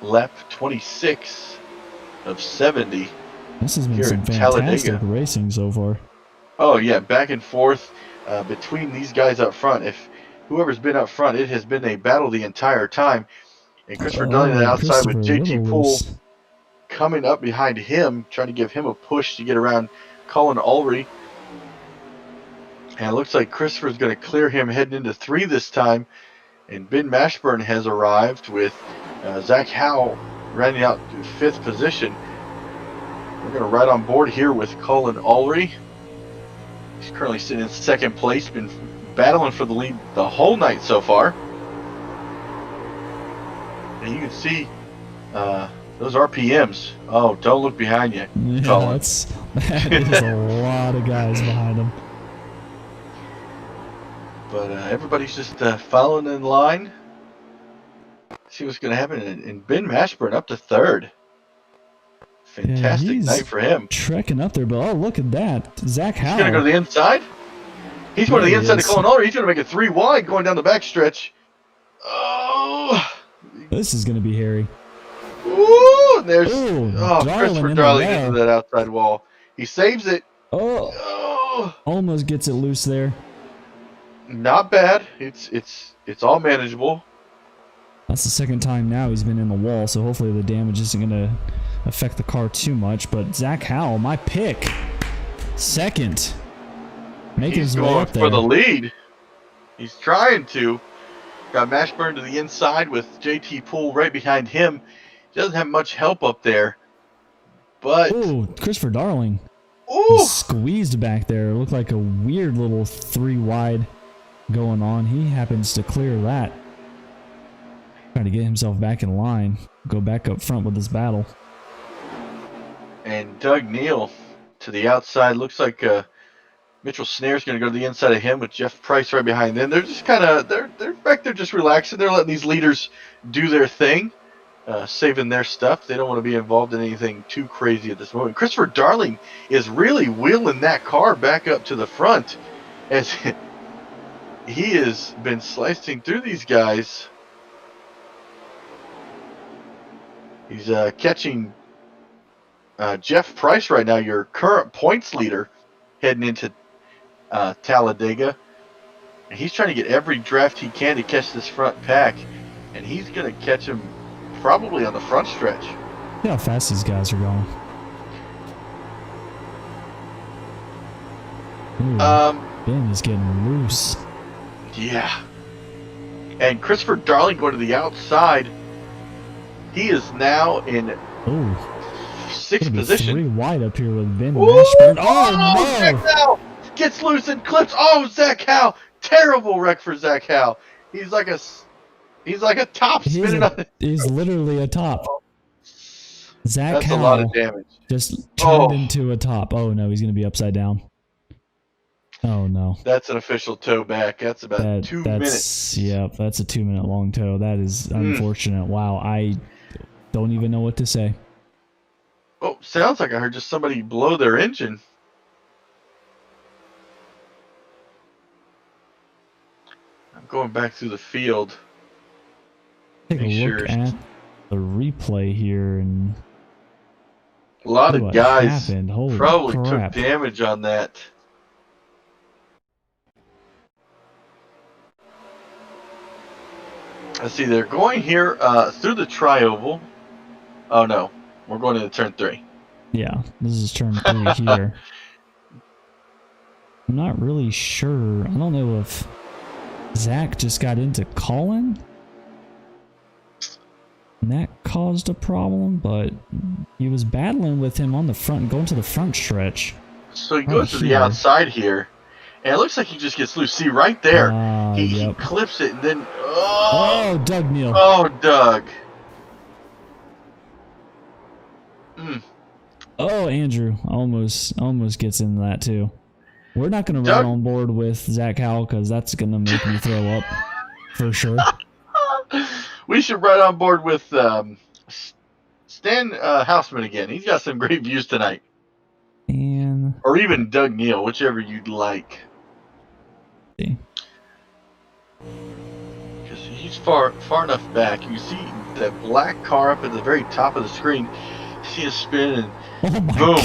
lap 26 of 70.
This has been
here
some
in
fantastic
Talladega.
racing so far.
Oh, yeah, back and forth between these guys up front. If whoever's been up front, it has been a battle the entire time. And Christopher Darling on the outside with JT Poole coming up behind him, trying to give him a push to get around Colin Allry. And it looks like Christopher's going to clear him heading into 3 this time. And Ben Mashburn has arrived with Zach Howell rounding out 5th position. We're going to ride on board here with Colin Allry. He's currently sitting in 2nd place, been battling for the lead the whole night so far. And you can see those RPMs. Oh, don't look behind you, Colin.
That is a lot of guys behind him.
But everybody's just following in line. See what's going to happen. And Ben Mashburn up to 3rd. Fantastic night for him.
Trekking up there, but oh, look at that. Zach Howell.
He's going to go to the inside. He's going to the inside to Colin Allry. He's going to make it 3 wide going down the backstretch. Oh.
This is going to be hairy.
Ooh, there's
Darling
Christopher Darling into that outside wall. He saves it.
Oh. Almost gets it loose there.
Not bad. It's all manageable.
That's the 2nd time now he's been in the wall, so hopefully the damage isn't going to affect the car too much. But Zach Howell, my pick, 2nd. Making his way up there.
For the lead. He's trying to. Got Mashburn to the inside with JT Poole right behind him. He doesn't have much help up there. But
Christopher Darling. Squeezed back there. It looked like a weird little 3 wide going on. He happens to clear that. Trying to get himself back in line. Go back up front with this battle.
Doug Neal to the outside. Looks like Mitchell Snare's going to go to the inside of him with Jeff Price right behind them. They're just kind of they're back there just relaxing. They're letting these leaders do their thing, saving their stuff. They don't want to be involved in anything too crazy at this moment. Christopher Darling is really wheeling that car back up to the front as he has been slicing through these guys. He's catching Jeff Price right now, your current points leader, heading into Talladega. And he's trying to get every draft he can to catch this front pack, and he's going to catch him probably on the front stretch.
See how fast these guys are going. Ooh, Ben is getting loose.
Yeah. And Christopher Darling going to the outside. He is now in sixth position.
3 wide up here with Ben
Ooh,
Mashburn. Oh,
Zach
no!
Howe gets loose and clips. Oh, Zach Howe. Terrible wreck for Zach Howe. He's like a top spinning on it.
He's literally a top. Zach
That's
Howe
a lot of damage.
just turned into a top. Oh, no, he's going to be upside down. Oh, no.
That's an official toe back. That's about 2 minutes.
Yeah, that's a 2-minute long toe. That is unfortunate. Wow, I don't even know what to say.
Oh, sounds like I heard just somebody blow their engine. I'm going back through the field.
Take a look at the replay here, and
a lot of guys probably
crap.
took damage on that. Let's see, they're going here through the tri-oval. Oh, no. We're going into turn 3.
Yeah, this is turn 3 here. I'm not really sure. I don't know if Zach just got into Colin, and that caused a problem, but he was battling with him on the front, going to the front stretch.
So he goes to the outside here, and it looks like he just gets loose. See, right there, he clips it, and then...
Oh, Doug Neal.
Oh, Doug.
Oh, Andrew almost gets into that too. We're not going to ride on board with Zach Howell because that's going to make me throw up for sure.
We should ride on board with Stan Houseman again. He's got some great views tonight. Or even Doug Neal, whichever you'd like.
See.
Because he's far enough back. You see that black car up at the very top of the screen. See it spin and boom.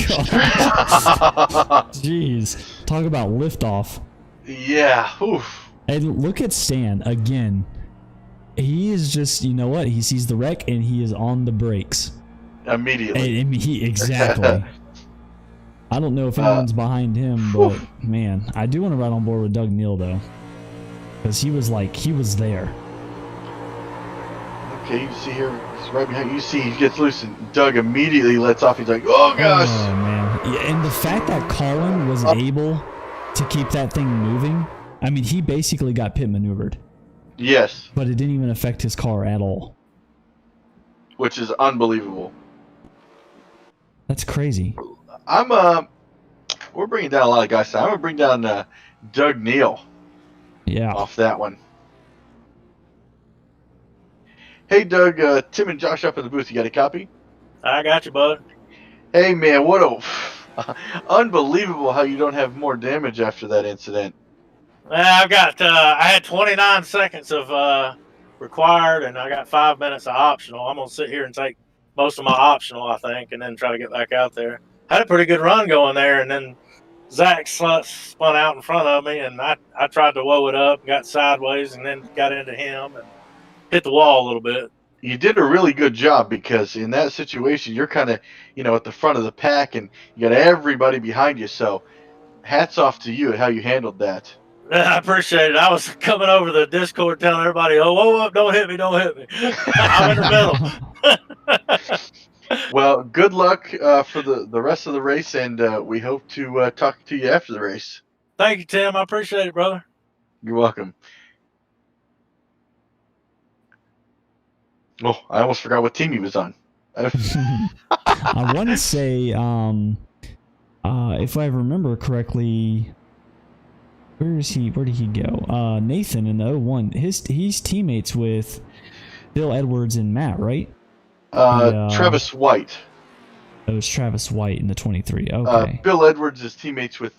Jeez. Talk about liftoff.
Yeah. Oof.
And look at Stan again. He is just, you know what? He sees the wreck and he is on the brakes.
Immediately.
Exactly. I don't know if anyone's behind him, but man, I do want to ride on board with Doug Neal though. Because he was there.
Okay, you see here, he's right behind you. See, he gets loose and Doug immediately lets off. He's like, oh gosh.
Oh man. Yeah, and the fact that Colin was able to keep that thing moving, I mean, he basically got pit maneuvered.
Yes.
But it didn't even affect his car at all.
Which is unbelievable.
That's crazy.
We're bringing down a lot of guys. I'm going to bring down Doug Neal.
Yeah.
Off that one. Hey, Doug, Tim and Josh up in the booth. You got a copy?
I got you, bud.
Hey, man, what a... unbelievable how you don't have more damage after that incident.
I've got, I had 29 seconds of required, and I got 5 minutes of optional. I'm going to sit here and take most of my optional, I think, and then try to get back out there. Had a pretty good run going there, and then Zach spun out in front of me, and I tried to woe it up, got sideways, and then got into him and hit the wall a little bit.
You did a really good job because in that situation, you're kind of, at the front of the pack, and you got everybody behind you. So hats off to you at how you handled that.
I appreciate it. I was coming over the Discord telling everybody, oh, whoa, don't hit me. I'm in the middle.
Well, good luck for the rest of the race, and we hope to talk to you after the race.
Thank you, Tim. I appreciate it, brother.
You're welcome. Oh, I almost forgot what team he was on.
I want to say, if I remember correctly, where did he go? Nathan in the 01. He's teammates with Bill Edwards and Matt, right?
Travis White.
It was Travis White in the 23. Okay.
Bill Edwards is teammates with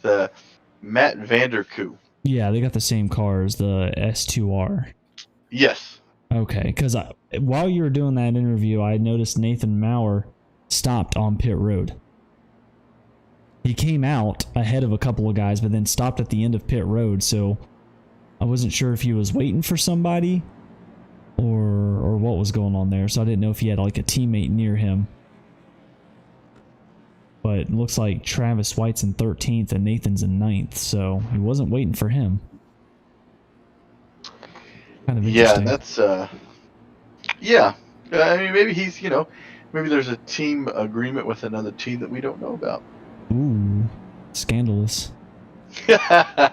Matt Vanderkoo.
Yeah, they got the same cars, the S2R.
Yes.
Okay, because while you were doing that interview, I noticed Nathan Maurer stopped on pit road. He came out ahead of a couple of guys, but then stopped at the end of pit road, so I wasn't sure if he was waiting for somebody or what was going on there, so I didn't know if he had like a teammate near him. But it looks like Travis White's in 13th and Nathan's in 9th, so he wasn't waiting for him. Kind of interesting.
Yeah, that's yeah. I mean, maybe he's, maybe there's a team agreement with another team that we don't know about.
Ooh, scandalous.
Kind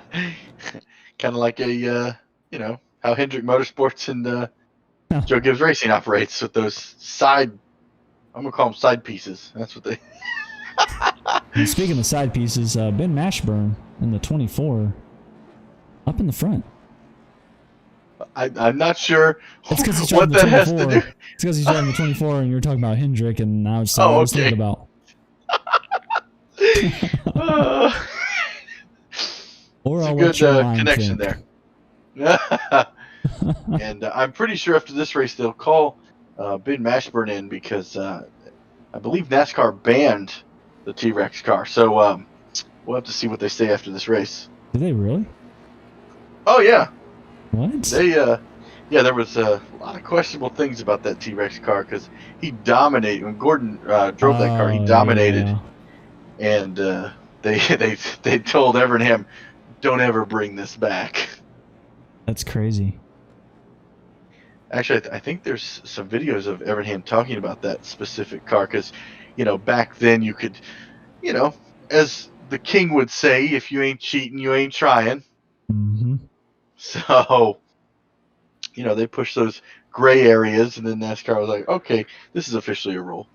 of like how Hendrick Motorsports and Joe Gibbs Racing operates with those side, I'm going to call them side pieces. That's what they...
And speaking of side pieces, Ben Mashburn in the 24, up in the front.
I'm not sure
what
that has to do.
It's because he's driving the 24, and you're talking about Hendrick, and I was thinking about. Or
it's
I'll
a good
let your mind
connection
think.
there. And I'm pretty sure after this race they'll call Ben Mashburn in because I believe NASCAR banned the T-Rex car. So we'll have to see what they say after this race.
Did they really?
Oh yeah.
What?
They there was a lot of questionable things about that T-Rex car because he dominated when Gordon drove that car. He dominated,
yeah.
And they told Evernham, "Don't ever bring this back."
That's crazy.
Actually, I think there's some videos of Evernham talking about that specific car because, back then you could, as the king would say, if you ain't cheating, you ain't trying.
Mm-hmm.
So, they pushed those gray areas, and then NASCAR was like, okay, this is officially a rule.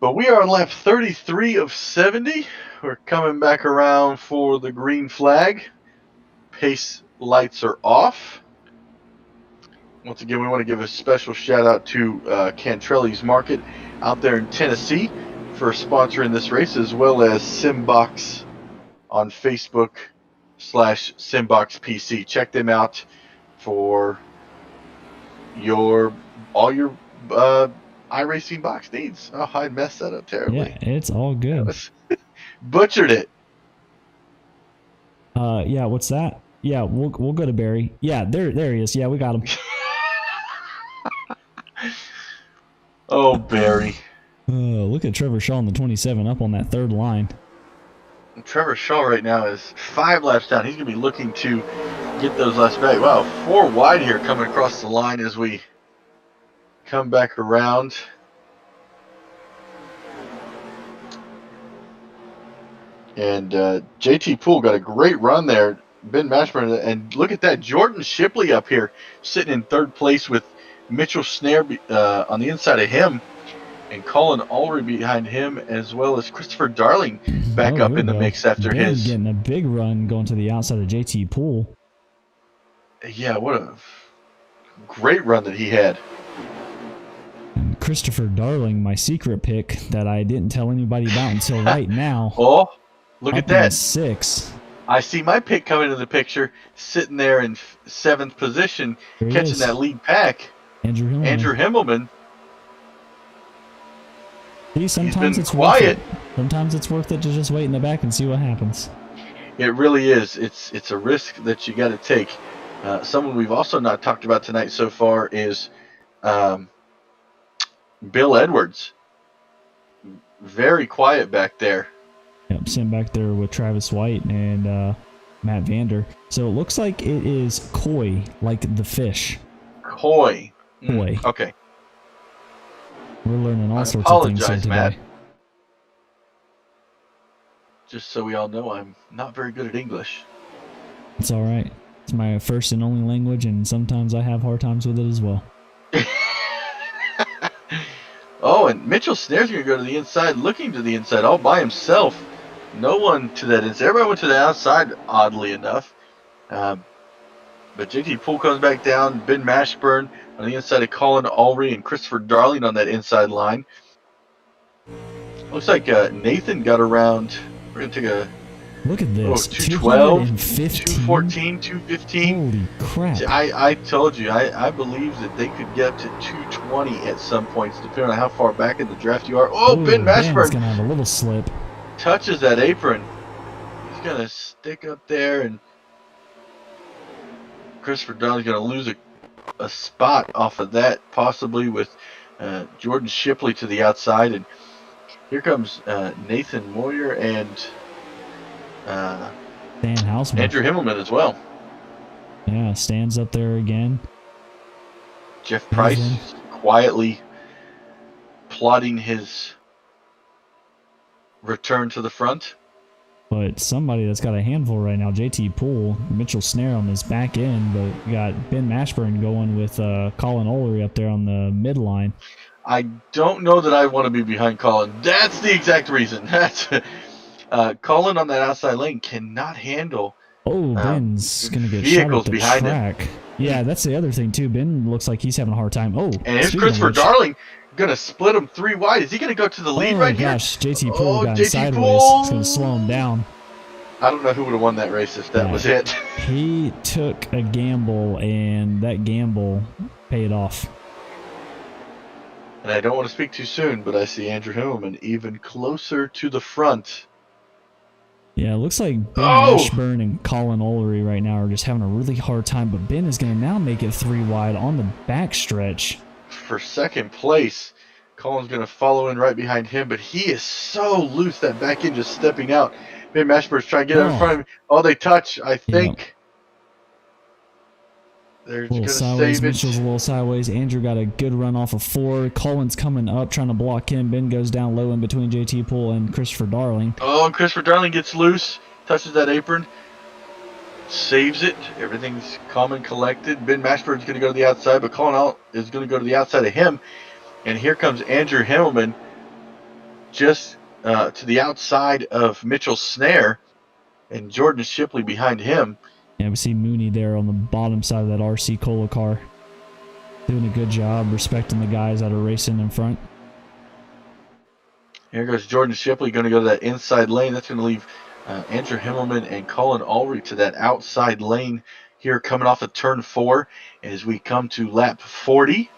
But we are on lap 33 of 70. We're coming back around for the green flag. Pace lights are off. Once again, we want to give a special shout out to Cantrelli's Market out there in Tennessee for sponsoring this race, as well as Simbox on Facebook /SimboxPC. Check them out for all your iRacing box needs. Oh, I messed that up terribly.
Yeah, it's all good.
Butchered it.
Yeah, what's that? Yeah, we'll go to Barry. Yeah, there he is. Yeah, we got him.
Oh, Barry.
Look at Trevor Shaw in the 27 up on that third line.
Trevor Shaw right now is 5 laps down. He's going to be looking to get those laps back. Wow, 4 wide here coming across the line as we come back around. And JT Poole got a great run there. Ben Mashburn, and look at that. Jordan Shipley up here sitting in 3rd place with Mitchell Snare on the inside of him, and Colin Ulrey behind him, as well as Christopher Darling back up in the mix after
Ben
his.
Getting a big run going to the outside of JT Poole.
Yeah, what a great run that he had.
And Christopher Darling, my secret pick that I didn't tell anybody about until right now.
Oh, look at that.
6.
I see my pick coming into the picture, sitting there in 7th position, catching that lead pack.
Andrew Himmelman.
Andrew Himmelman.
See, sometimes it's
quiet.
worth it. Sometimes it's worth it to just wait in the back and see what happens.
It really is. It's a risk that you got to take. Someone we've also not talked about tonight so far is Bill Edwards. Very quiet back there.
Yep, sitting back there with Travis White and Matt Vander. So it looks like it is koi, like the fish.
Koi.
Koi.
Okay.
We're learning all sorts of things here today.
Matt. Just so we all know, I'm not very good at English.
It's all right. It's my first and only language, and sometimes I have hard times with it as well.
Oh, and Mitchell Snare's going to go to the inside, looking to the inside all by himself. No one to that inside. Everybody went to the outside, oddly enough. But JT Poole comes back down. Ben Mashburn on the inside of Colin Ulrey and Christopher Darling on that inside line. Looks like Nathan got around. We're going to take a
Look at this.
212,
215.
214, 215.
Holy crap.
See, I told you, I believe that they could get up to 220 at some points, depending on how far back in the draft you are. Oh,
Ooh,
Ben
Ben's
Mashburn
going to have a little slip.
touches that apron. He's going to stick up there, and Christopher Darling's going to lose a spot off of that, possibly with Jordan Shipley to the outside. And here comes Nathan Moyer and
Dan Houseman.
Andrew Himmelman as well.
Yeah, stands up there again.
Jeff Price quietly plotting his return to the front.
But somebody that's got a handful right now, JT Poole, Mitchell Snare on his back end, but we got Ben Mashburn going with Colin Ulrey up there on the midline.
I don't know that I want to be behind Colin. That's the exact reason. That's Colin on that outside lane cannot handle.
Oh, Ben's going to get
vehicles
shot at the
behind
track. Yeah, that's the other thing, too. Ben looks like he's having a hard time. Oh,
and here's Christopher Darling going to split him 3 wide. Is he going to go to the lead right here?
Oh, gosh, JT Poole got
JT
sideways.
Poole.
It's going to slow him down.
I don't know who would have won that race if that was it.
He took a gamble, and that gamble paid off.
And I don't want to speak too soon, but I see Andrew Hillman even closer to the front.
Yeah, it looks like Ben Mashburn and Colin Ulrey right now are just having a really hard time, but Ben is going to now make it 3 wide on the backstretch.
For second place, Colin's going to follow in right behind him, but he is so loose, that back end just stepping out. Ben Mashburn's trying to get out in front of him. Oh, they touch, I think.
Yep.
They're
A little
going to
sideways,
save it.
Mitchell's a little sideways. Andrew got a good run off of 4. Colin's coming up, trying to block him. Ben goes down low in between JT Poole and Christopher Darling.
Oh, and Christopher Darling gets loose, touches that apron, saves it. Everything's calm and collected. Ben Mashburn's going to go to the outside, but Colin is going to go to the outside of him. And here comes Andrew Himmelman just to the outside of Mitchell Snare, and Jordan Shipley behind him.
Yeah, we see Mooney there on the bottom side of that RC Cola car. Doing a good job respecting the guys that are racing in front.
Here goes Jordan Shipley, going to go to that inside lane. That's going to leave Andrew Himmelman and Colin Ulrey to that outside lane here coming off of turn 4 as we come to lap 40.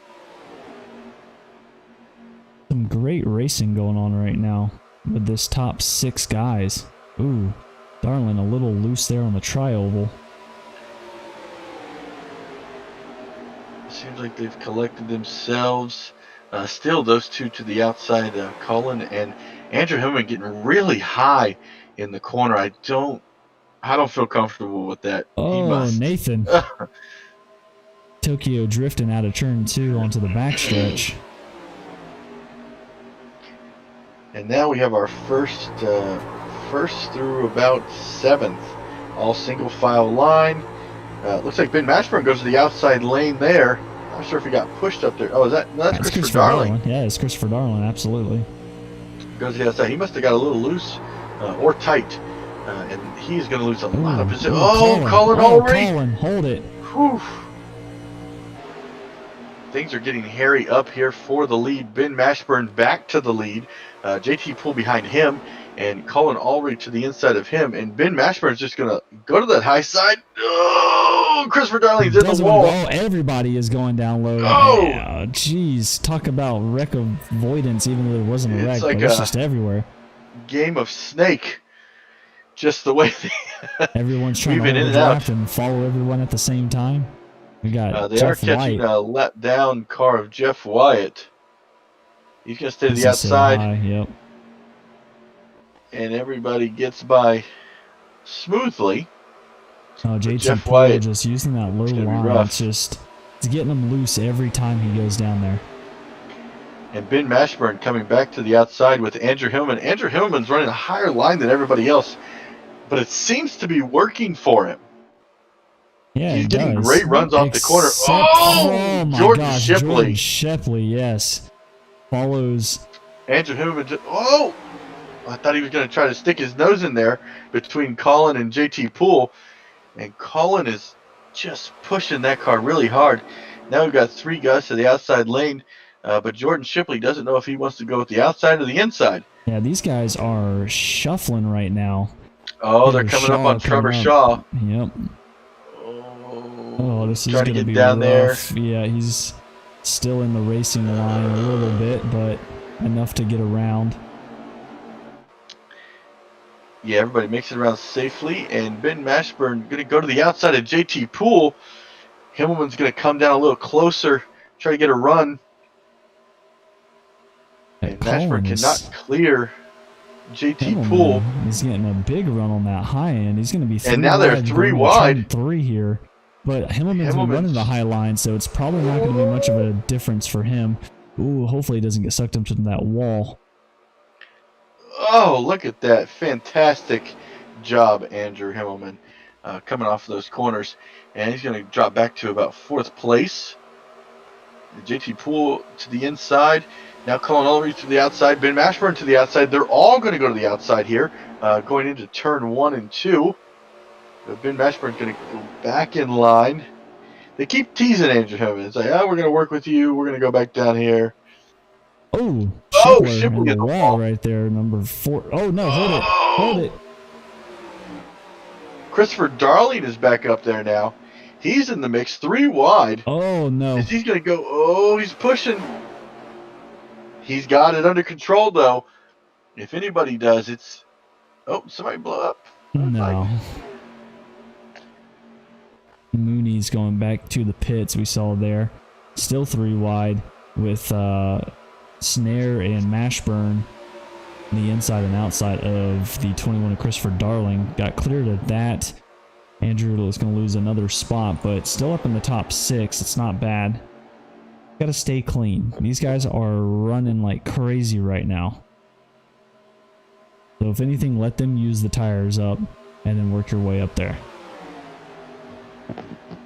Some great racing going on right now with this top 6 guys. Ooh, Darling a little loose there on the tri-oval.
Seems like they've collected themselves. Still those two to the outside, Colin and Andrew Hillman getting really high in the corner. I don't feel comfortable with that.
Oh, Nathan. Tokyo drifting out of turn 2 onto the backstretch.
And now we have our first through about 7th, all single file line. Looks like Ben Mashburn goes to the outside lane there. Not sure if he got pushed up there. Oh, that's Christopher Darling.
Yeah, it's Christopher Darling, absolutely.
Goes to the outside. He must have got a little loose or tight, and he's going to lose a lot of position. Oh, Colin Ulrey.
Colin, hold it.
Whew. Things are getting hairy up here for the lead. Ben Mashburn back to the lead. JT Poole behind him, and Colin Ulrey to the inside of him. And Ben Mashburn's just going to go to that high side. Oh, Christopher Darling's in the wall.
Everybody is going down low.
Oh,
jeez. Talk about wreck avoidance, even though there wasn't a wreck,
like
but it's just everywhere.
Game of Snake. Just the way
everyone's trying to overdraft and follow everyone at the same time. We got
they
Jeff
are catching
White.
a let down car of Jeff Wyatt. He's going to stay to the outside.
Yep.
And everybody gets by smoothly.
Oh, JT
Jeff
Poole
Wyatt
just using that low line. It's getting him loose every time he goes down there.
And Ben Mashburn coming back to the outside with Andrew Hillman. Andrew Hillman's running a higher line than everybody else, but it seems to be working for him.
Yeah,
he's getting great runs off the corner. Oh,
my
Jordan
gosh,
Shipley.
Jordan Shipley, yes. follows.
Andrew Himmelman just, oh! I thought he was going to try to stick his nose in there between Colin and JT Poole. And Colin is just pushing that car really hard. Now we've got 3 guys to the outside lane. But Jordan Shipley doesn't know if he wants to go with the outside or the inside.
Yeah, these guys are shuffling right now.
Oh, they're coming up on Trevor Shaw.
Yep. Oh, this is
trying to
going to
get
be
down
rough.
there.
Yeah, he's still in the racing line a little bit, but enough to get around.
Yeah, everybody makes it around safely, and Ben Mashburn going to go to the outside of JT Poole. Himmelman's going to come down a little closer, try to get a run. And Mashburn cannot clear JT Poole.
He's getting a big run on that high end. He's going to be 3
and now they're 3 wide.
3 here. But Himmelman's been running the high line, so it's probably not going to be much of a difference for him. Ooh, hopefully he doesn't get sucked into that wall.
Oh, look at that. Fantastic job, Andrew Himmelman, coming off of those corners. And he's going to drop back to about 4th place. JT Poole to the inside. Now Colin all the way to the outside. Ben Mashburn to the outside. They're all going to go to the outside here, going into turn 1 and 2. But Ben Mashburn's going to go back in line. They keep teasing Andrew Himmelman. It's like, oh, we're going to work with you. We're going to go back down here.
Oh,
Shipley
in the wall right there, number 4. Oh, no, hold it.
Christopher Darling is back up there now. He's in the mix, 3 wide.
Oh, no.
He's going to go, oh, he's pushing. He's got it under control, though. If anybody does, it's, oh, somebody blow up.
No. Mooney's going back to the pits we saw there. Still 3 wide with Snare and Mashburn on the inside and outside of the 21 of Christopher Darling. Got cleared at that. Andrew is going to lose another spot, but still up in the top 6. It's not bad. Got to stay clean. These guys are running like crazy right now. So if anything, let them use the tires up and then work your way up there.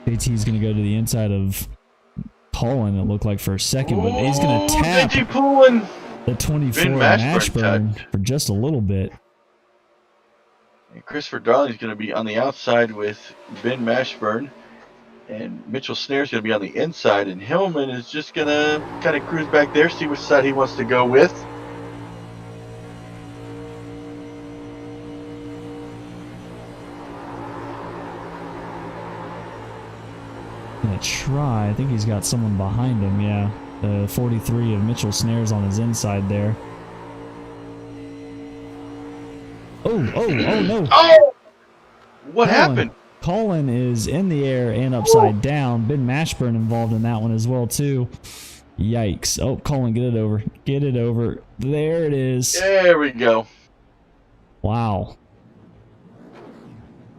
JT is going to go to the inside of Colin, it looked like, for a second, but he's going to tap the 24 Mashburn for just a little bit.
And Christopher Darling is going to be on the outside with Ben Mashburn, and Mitchell Snare is going to be on the inside, and Hillman is just going to kind of cruise back there, see which side he wants to go with.
Gonna try. I think he's got someone behind him. Yeah, the 43 of Mitchell Snares on his inside there. Oh no!
Oh! What happened?
Colin is in the air and upside down. Ben Mashburn involved in that one as well too. Yikes! Oh, Colin, get it over. Get it over. There it is.
There we go.
Wow.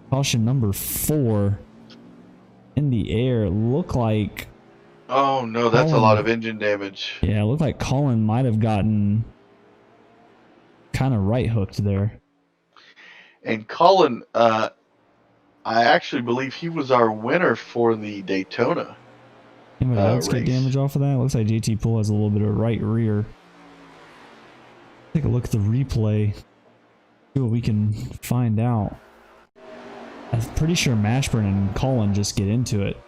Caution number 4. In the air, look like.
Oh no, that's a lot of engine damage.
Yeah, it looked like Colin might have gotten kind of right hooked there.
And Colin, I actually believe he was our winner for the Daytona.
Anybody else get damage off of that? Looks like JT Poole has a little bit of right rear. Take a look at the replay. See what we can find out. I'm pretty sure Mashburn and Colin just get into it.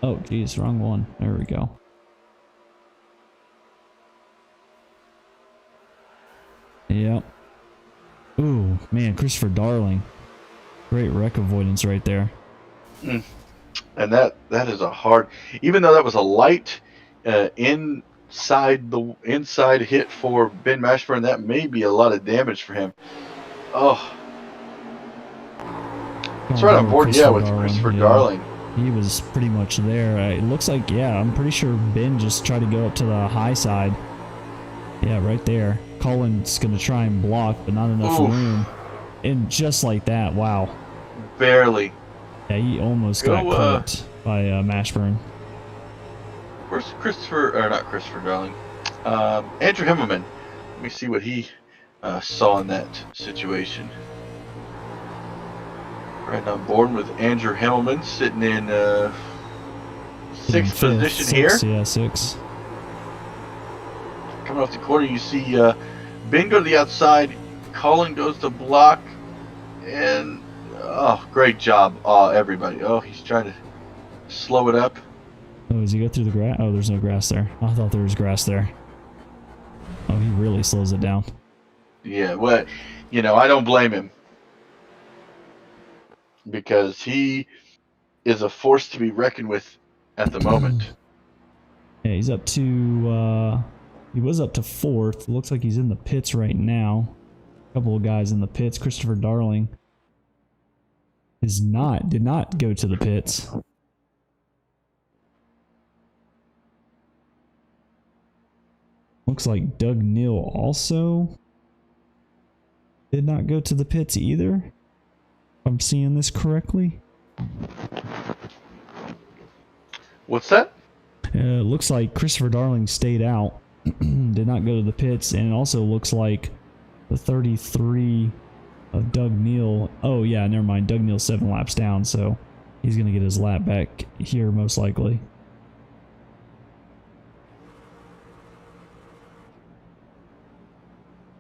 Oh, geez, wrong one. There we go. Yep. Ooh, man, Christopher Darling. Great wreck avoidance right there.
And that is a hard, even though that was a light inside hit for Ben Mashburn, that may be a lot of damage for him. Oh, it's right on board. Yeah, with Christopher Darling.
He was pretty much there. It looks like, yeah, I'm pretty sure Ben just tried to go up to the high side. Yeah, right there. Colin's going to try and block, but not enough room. And just like that, wow.
Barely.
Yeah, he almost got clipped by Mashburn.
Where's Christopher, or not Christopher Darling? Andrew Himmelman. Let me see what he saw in that situation. Right on board with Andrew Himmelman, sitting in Sixth position here.
Yeah, 6.
Coming off the corner, you see Ben go to the outside. Colin goes to block. And, oh, great job, everybody. Oh, he's trying to slow it up.
Oh, does he go through the grass? Oh, there's no grass there. I thought there was grass there. Oh, he really slows it down.
Yeah, well, I don't blame him. Because he is a force to be reckoned with at the moment.
Yeah, he's up to, he was up to 4th. Looks like he's in the pits right now. A couple of guys in the pits. Christopher Darling did not go to the pits. Looks like Doug Neal also did not go to the pits either. If I'm seeing this correctly.
What's that?
Looks like Christopher Darling stayed out. Did not go to the pits. And it also looks like the 33 of Doug Neal. Oh, yeah, never mind. Doug Neal's 7 laps down, so he's going to get his lap back here most likely.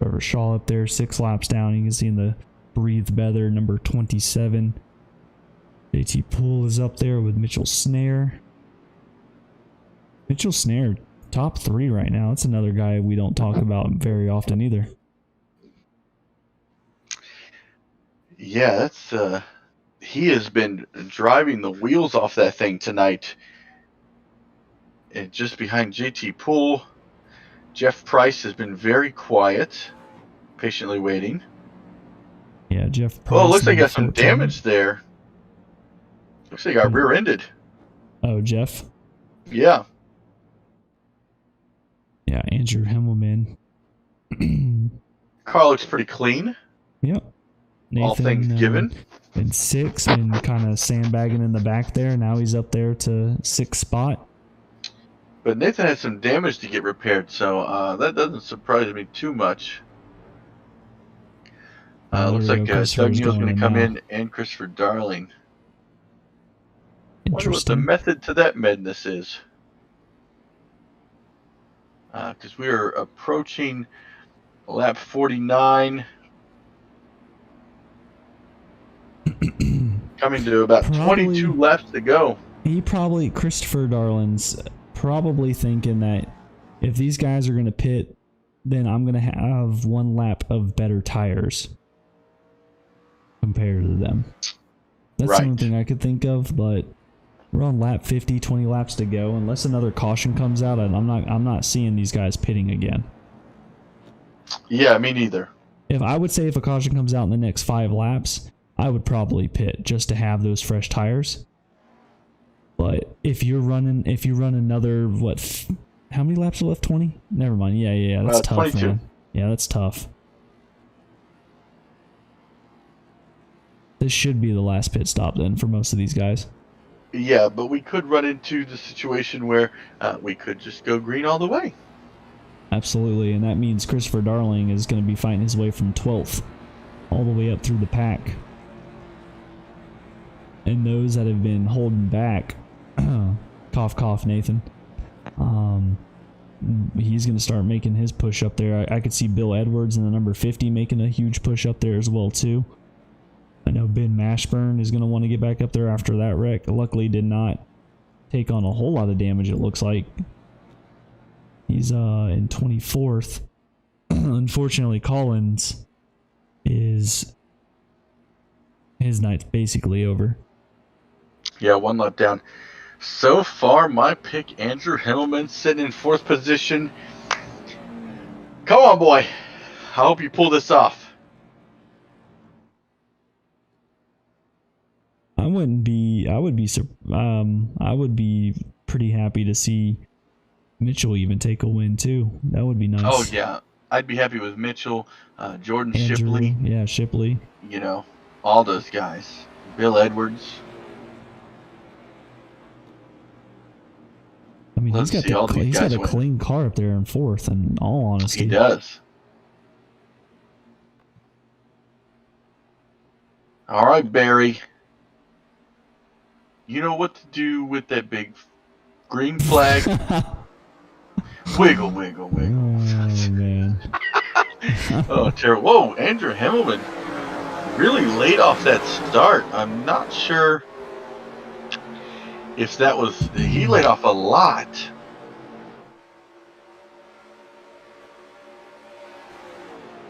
Trevor Shaw up there, 6 laps down. You can see in the breathe better, number 27. JT Poole is up there with Mitchell Snare. Mitchell Snare, top 3 right now. That's another guy we don't talk about very often either.
Yeah, that's he has been driving the wheels off that thing tonight. And just behind JT Poole, Jeff Price has been very quiet, patiently waiting.
Yeah, Jeff Price.
Oh, it looks like he got some
14.
damage there. Looks like he got rear-ended.
Oh, Jeff?
Yeah.
Yeah, Andrew Himmelman.
Car looks pretty clean.
Yep. Nathan,
all things given.
In 6, been kind of sandbagging in the back there. Now he's up there to 6th spot.
But Nathan had some damage to get repaired, so that doesn't surprise me too much. Looks like Doug Neal's going to come in, and Christopher Darling. Wonder what the method to that madness is. Because we are approaching lap 49. Coming to about 22 laps to go.
Christopher Darling's probably thinking that if these guys are going to pit, then I'm going to have 1 lap of better tires compared to them. That's
right.
The only thing I could think of, but we're on lap 50, 20 laps to go. Unless another caution comes out, and I'm not seeing these guys pitting again.
Yeah, me neither.
If a caution comes out in the next 5 laps, I would probably pit just to have those fresh tires. But if you run another, how many laps are left? 20? Never mind. Yeah, that's tough,
22.
man. Yeah, that's tough. This should be the last pit stop then for most of these guys.
Yeah, but we could run into the situation where we could just go green all the way.
Absolutely, and that means Christopher Darling is going to be fighting his way from 12th all the way up through the pack. And those that have been holding back, cough, cough, Nathan, he's going to start making his push up there. I could see Bill Edwards in the number 50 making a huge push up there as well, too. I know Ben Mashburn is going to want to get back up there after that wreck. Luckily, did not take on a whole lot of damage, it looks like. He's in 24th. Unfortunately, Collins his night's basically over.
Yeah, 1 lap down. So far, my pick, Andrew Himmelman, sitting in 4th position. Come on, boy. I hope you pull this off.
I would be pretty happy to see Mitchell even take a win too. That would be nice.
Oh yeah, I'd be happy with Mitchell, Jordan
Andrew,
Shipley.
Yeah, Shipley.
All those guys. Bill Edwards.
I mean, he's got a clean car up there in 4th, in all honesty.
He does. All right, Barry. You know what to do with that big green flag. Wiggle, wiggle,
Oh
wiggle.
man.
Oh, terrible. Whoa, Andrew Himmelman really laid off that start. I'm not sure if that was... He laid off a lot.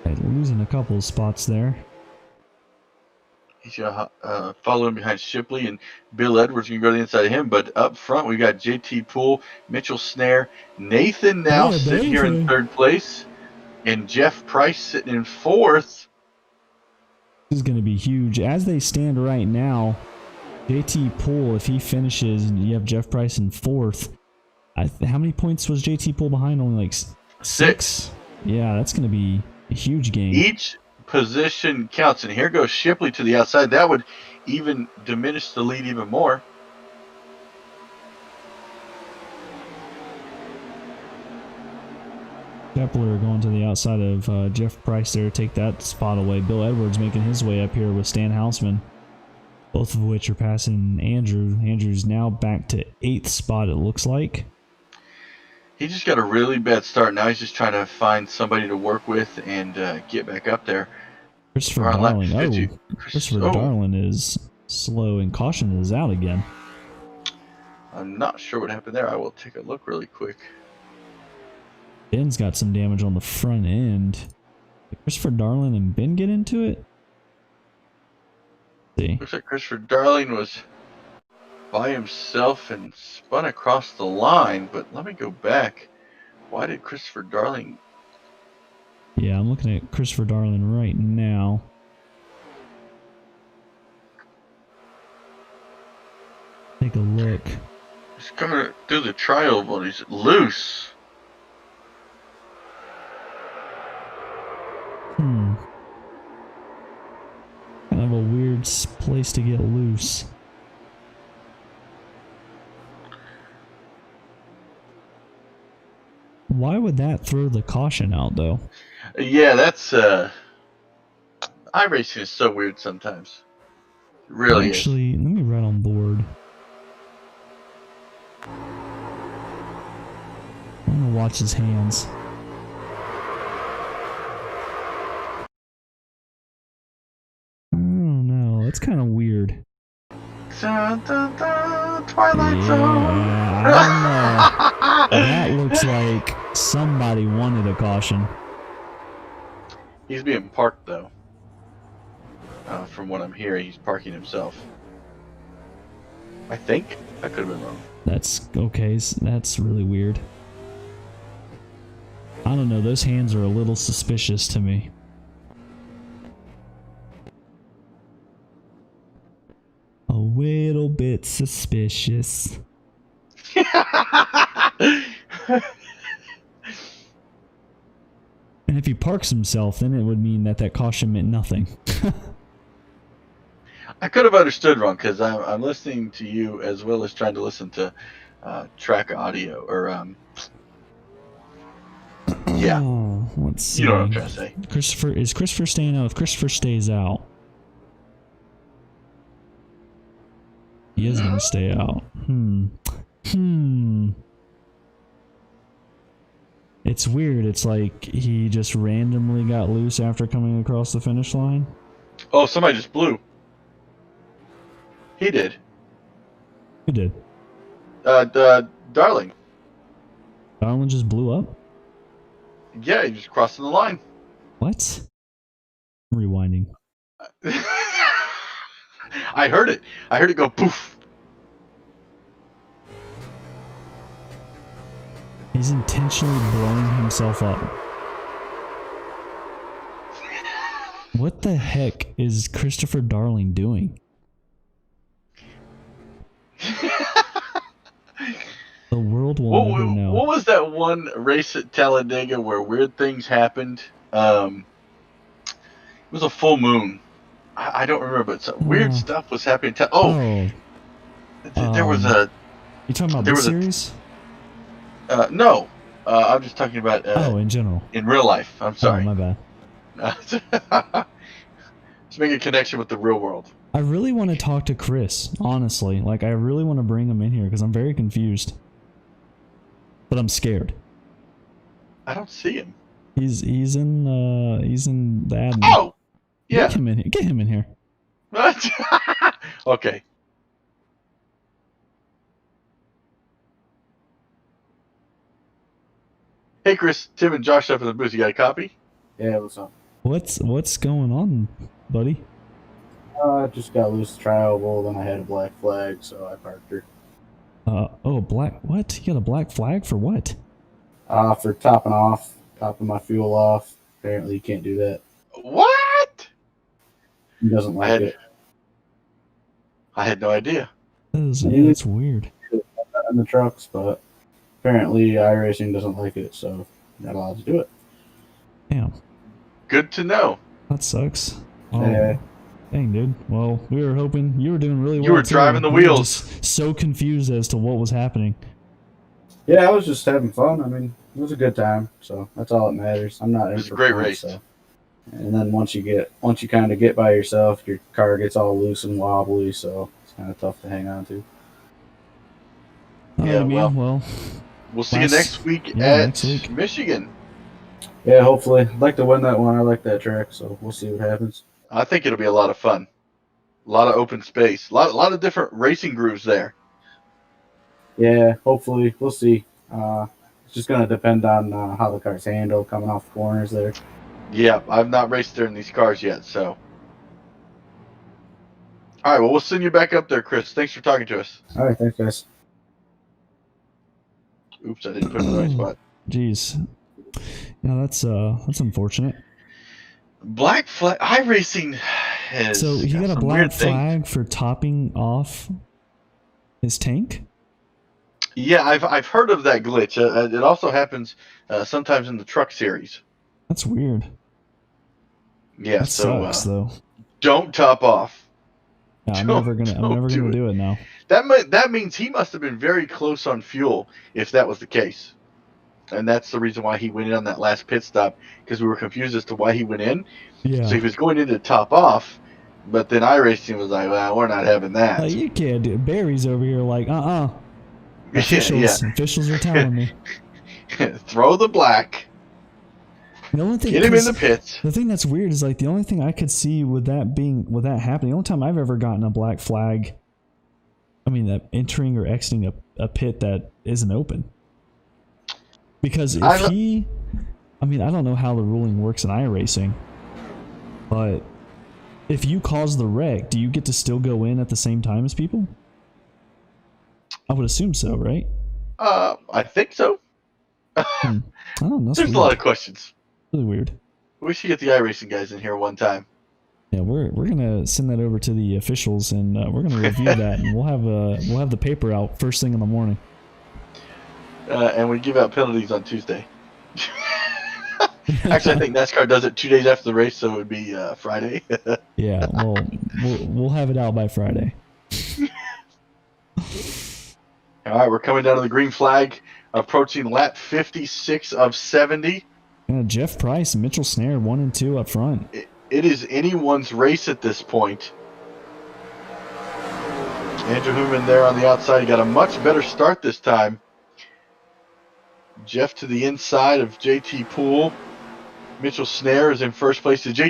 Right, losing a couple of spots there.
He's following behind Shipley, and Bill Edwards can go to the inside of him. But up front, we got JT Poole, Mitchell Snare, Nathan now
Yeah,
sitting here in
Nathan.
third place, and Jeff Price sitting in fourth.
This is going to be huge. As they stand right now, JT Poole, if he finishes, and you have Jeff Price in fourth, how many points was JT Poole behind? Only like six? Yeah, that's going to be a huge game.
Each position counts, and here goes Shipley to the outside. That would even diminish the lead even more.
Kepler going to the outside of Jeff Price there to take that spot away. Bill Edwards making his way up here with Stan Houseman, both of which are passing Andrew. Andrew's now back to 8th spot, it looks like.
He just got a really bad start. Now he's just trying to find somebody to work with and get back up there.
Christopher Darling. Christopher Darling is slow, and caution is out again.
I'm not sure what happened there. I will take a look really quick.
Ben's got some damage on the front end. Did Christopher Darling and Ben get into it? Let's see.
Looks like Christopher Darling was by himself and spun across the line, but let me go back. Why did Christopher Darling...
Yeah, I'm looking at Christopher Darling right now. Take a look.
He's coming through the trial, but he's loose.
Kind of a weird place to get loose. Why would that throw the caution out, though?
Yeah, that's iRacing is so weird sometimes. It really is.
Actually, let me write on board. I'm gonna watch his hands. I don't know. That's kind of weird.
Dun, dun, dun, Twilight Zone.
Yeah, I don't know. That looks like somebody wanted a caution.
He's being parked though. From what I'm hearing, he's parking himself. I think I could have been wrong.
That's okay. That's really weird. I don't know. Those hands are a little suspicious to me. A little bit suspicious. And if he parks himself, then it would mean that that caution meant nothing.
I could have understood wrong because I'm listening to you as well as trying to listen to track audio or yeah.
Oh, let's see.
You know what I'm trying to say.
Christopher staying out? If Christopher stays out, he is going to stay out. It's weird. It's like he just randomly got loose after coming across the finish line.
Oh, somebody just blew. He did.
Who did?
Darling.
Darwin just blew up?
Yeah, he just crossing the line.
What? I'm rewinding.
I heard it. I heard it go poof.
He's intentionally blowing himself up. What the heck is Christopher Darling doing? The world will never know.
What was that one race at Talladega where weird things happened? It was a full moon. I don't remember, but some weird stuff was happening. There was a...
You talking about this series?
No. I'm just talking about...
in general.
In real life. I'm sorry.
Oh, my
bad. Just make a connection with the real world.
I really want to talk to Chris, honestly. Like, I really want to bring him in here because I'm very confused. but I'm scared.
I don't see him.
He's in the admin.
Oh, yeah.
Get him in here. Get him in here.
What? Okay. Hey, Chris, Tim, and Josh up in the booth. You got a copy?
Yeah, what's up?
What's going on, buddy?
I just got loose trial, then I had a black flag, so I parked her.
Oh, black. What? You got a black flag for what?
For topping my fuel off. Apparently, you can't do that.
What?
He doesn't like it.
I had no idea.
That's weird.
In the trucks, but apparently iRacing doesn't like it, so you're not allowed to do it.
Damn.
Good to know.
That sucks. Oh,
Yeah.
dang, dude. Well, we were hoping you were doing really well.
You were
too.
driving the
We were
wheels.
just so confused as to what was happening.
Yeah, I was just having fun. I mean, it was a good time, so that's all that matters. I'm not in
It was
for
a great
points,
race.
so. And then once you kind of get by yourself, your car gets all loose and wobbly, so it's kind of tough to hang on to.
Yeah,
I mean, well,
We'll see you next week
yeah,
at
next week.
Michigan.
Yeah, hopefully. I'd like to win that one. I like that track, so we'll see what happens.
I think it'll be a lot of fun. A lot of open space. A lot of different racing grooves there.
Yeah, hopefully. We'll see. It's just going to depend on how the cars handle coming off the corners there.
Yeah, I've not raced there in these cars yet, so. All right, well, we'll send you back up there, Chris. Thanks for talking to us.
All right, thanks, guys.
Oops, I didn't put it in the right spot.
Jeez. Yeah, that's unfortunate.
Black flag iRacing has
So he got a
some
black
weird things.
flag for topping off his tank?
Yeah, I've heard of that glitch. It also happens sometimes in the truck series.
That's weird.
Yeah,
That
so
sucks, though.
don't top off.
Yeah, I'm
don't-
never gonna
don't
do it now.
That means he must have been very close on fuel if that was the case. And that's the reason why he went in on that last pit stop, because we were confused as to why he went in.
Yeah.
So he was going in to top off, but then iRacing was like, well, we're not having that.
You can't do it. Barry's over here like,
Yeah,
Officials are telling me.
Throw the black.
The only thing,
Get him in the pits.
The thing that's weird is like the only thing I could see with that happening, the only time I've ever gotten a black flag, I mean, entering or exiting a pit that isn't open. Because I don't know how the ruling works in iRacing, but if you cause the wreck, do you get to still go in at the same time as people? I would assume so, right?
I think so.
I don't know.
There's a lot of questions.
Really weird.
We should get the iRacing guys in here one time.
Yeah, we're gonna send that over to the officials, and we're gonna review that, and we'll have the paper out first thing in the morning.
And we give out penalties on Tuesday. Actually, I think NASCAR does it 2 days after the race, so it would be Friday.
Yeah, well, we'll have it out by Friday.
All right, we're coming down to the green flag, approaching lap 56 of 70.
Jeff Price and Mitchell Snare 1 and 2 up front.
It is anyone's race at this point. Andrew Human there on the outside. He got a much better start this time. Jeff to the inside of JT Poole. Mitchell Snare is in first place. Jeff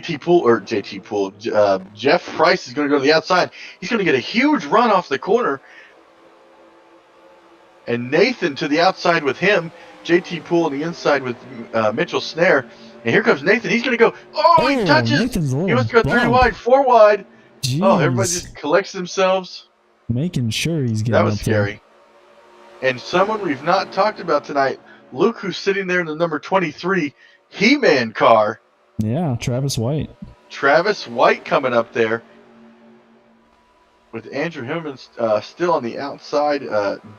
Price is going to go to the outside. He's going to get a huge run off the corner. And Nathan to the outside with him. JT Poole on the inside with Mitchell Snare. And here comes Nathan. He's going to go. Oh, he touches.
Nathan's a little
He must go 3
bump.
wide, 4 wide.
Jeez.
Oh, everybody just collects themselves.
Making sure he's getting
That was
up there.
scary. And someone we've not talked about tonight, Luke, who's sitting there in the number 23 He-Man car.
Yeah, Travis White.
Travis White coming up there. With Andrew Hillman still on the outside.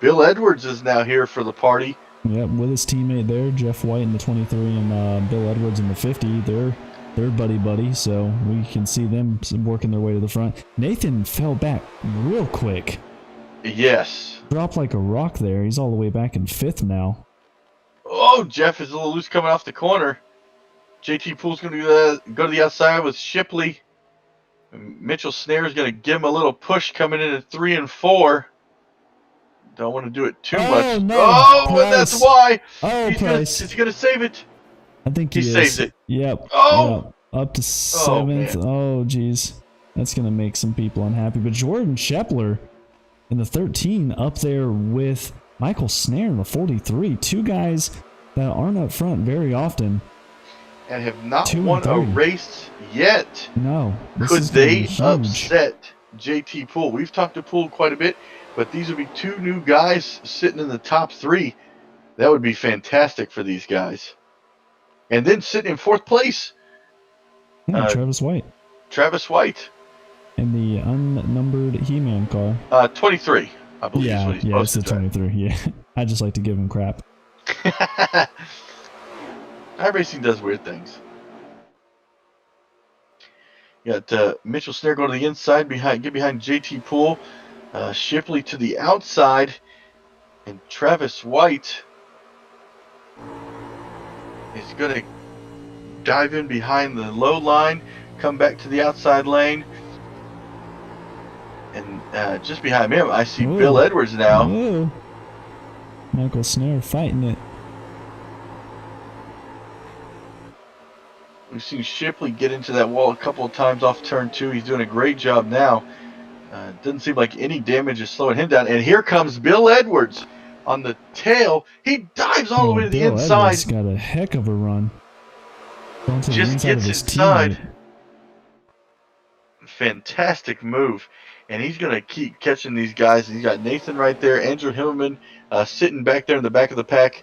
Bill Edwards is now here for the party.
Yep, with his teammate there, Jeff White in the 23 and Bill Edwards in the 50. They're buddy, so we can see them working their way to the front. Nathan fell back real quick.
Yes.
Dropped like a rock there. He's all the way back in 5th now.
Oh, Jeff is a little loose coming off the corner. JT Poole's going to go to the outside with Shipley. Mitchell Snare is going to give him a little push coming in at 3 and 4. Don't want to do it too
Oh,
much.
no,
Oh, and that's
Price.
why.
Oh,
Is he gonna save it?
I think
he
he
saves
is.
it.
Yep.
Oh!
Yep. Up to 7th.
man.
Oh, geez. That's going to make some people unhappy. But Jordan Shepler in the 13 up there with Michael Snare in the 43. Two guys that aren't up front very often.
And have not
2 and
won a
3.
race yet.
No. This
Could
is gonna be
they
huge.
upset JT Poole? We've talked to Poole quite a bit, but these would be 2 new guys sitting in the top 3. That would be fantastic for these guys. And then sitting in 4th place,
Yeah, Travis White.
Travis White.
In the unnumbered He-Man car.
23, I believe is what he's
it's the
supposed to drive.
23. Yeah. I just like to give him crap.
iRacing does weird things. You got Mitchell Snare go to the inside, get behind JT Poole. Shipley to the outside. And Travis White is going to dive in behind the low line, come back to the outside lane. And just behind him, I see
Ooh.
Bill Edwards now.
Ooh. Michael Snare fighting it.
We've seen Shipley get into that wall a couple of times off turn 2. He's doing a great job now. Doesn't seem like any damage is slowing him down. And here comes Bill Edwards on the tail. He dives all the way to the
Bill
inside.
Edwards got a heck of a run. Going to the
Just
inside of
gets
his
inside.
teammate.
Fantastic move. And he's going to keep catching these guys. He's got Nathan right there, Andrew Himmelman sitting back there in the back of the pack.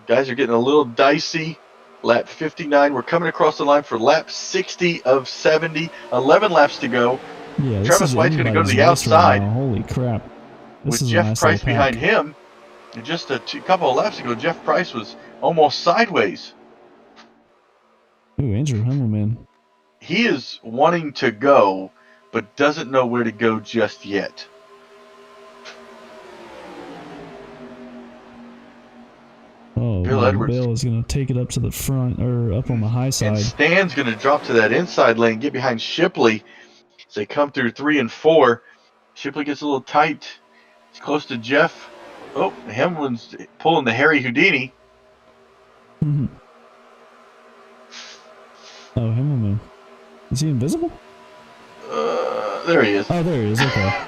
Guys are getting a little dicey. Lap 59. We're coming across the line for lap 60 of 70. 11 laps to go.
Yeah,
Travis White's going to go to the
anybody's race right
outside.
now. Holy crap. This
With
is a
Jeff
nice
Price
little
behind
pack.
him. And just a couple of laps ago, Jeff Price was almost sideways.
Ooh, Andrew Himmelman.
He is wanting to go, but doesn't know where to go just yet.
Oh,
Bill Edwards.
Bill is going to take it up to the front, or up on the high
And
side.
Stan's going to drop to that inside lane, get behind Shipley as they come through 3 and 4. Shipley gets a little tight. He's close to Jeff. Oh, Hemlin's pulling the Harry Houdini.
Oh, Himmelman. Is he invisible?
There he is.
Oh, there he is. Okay.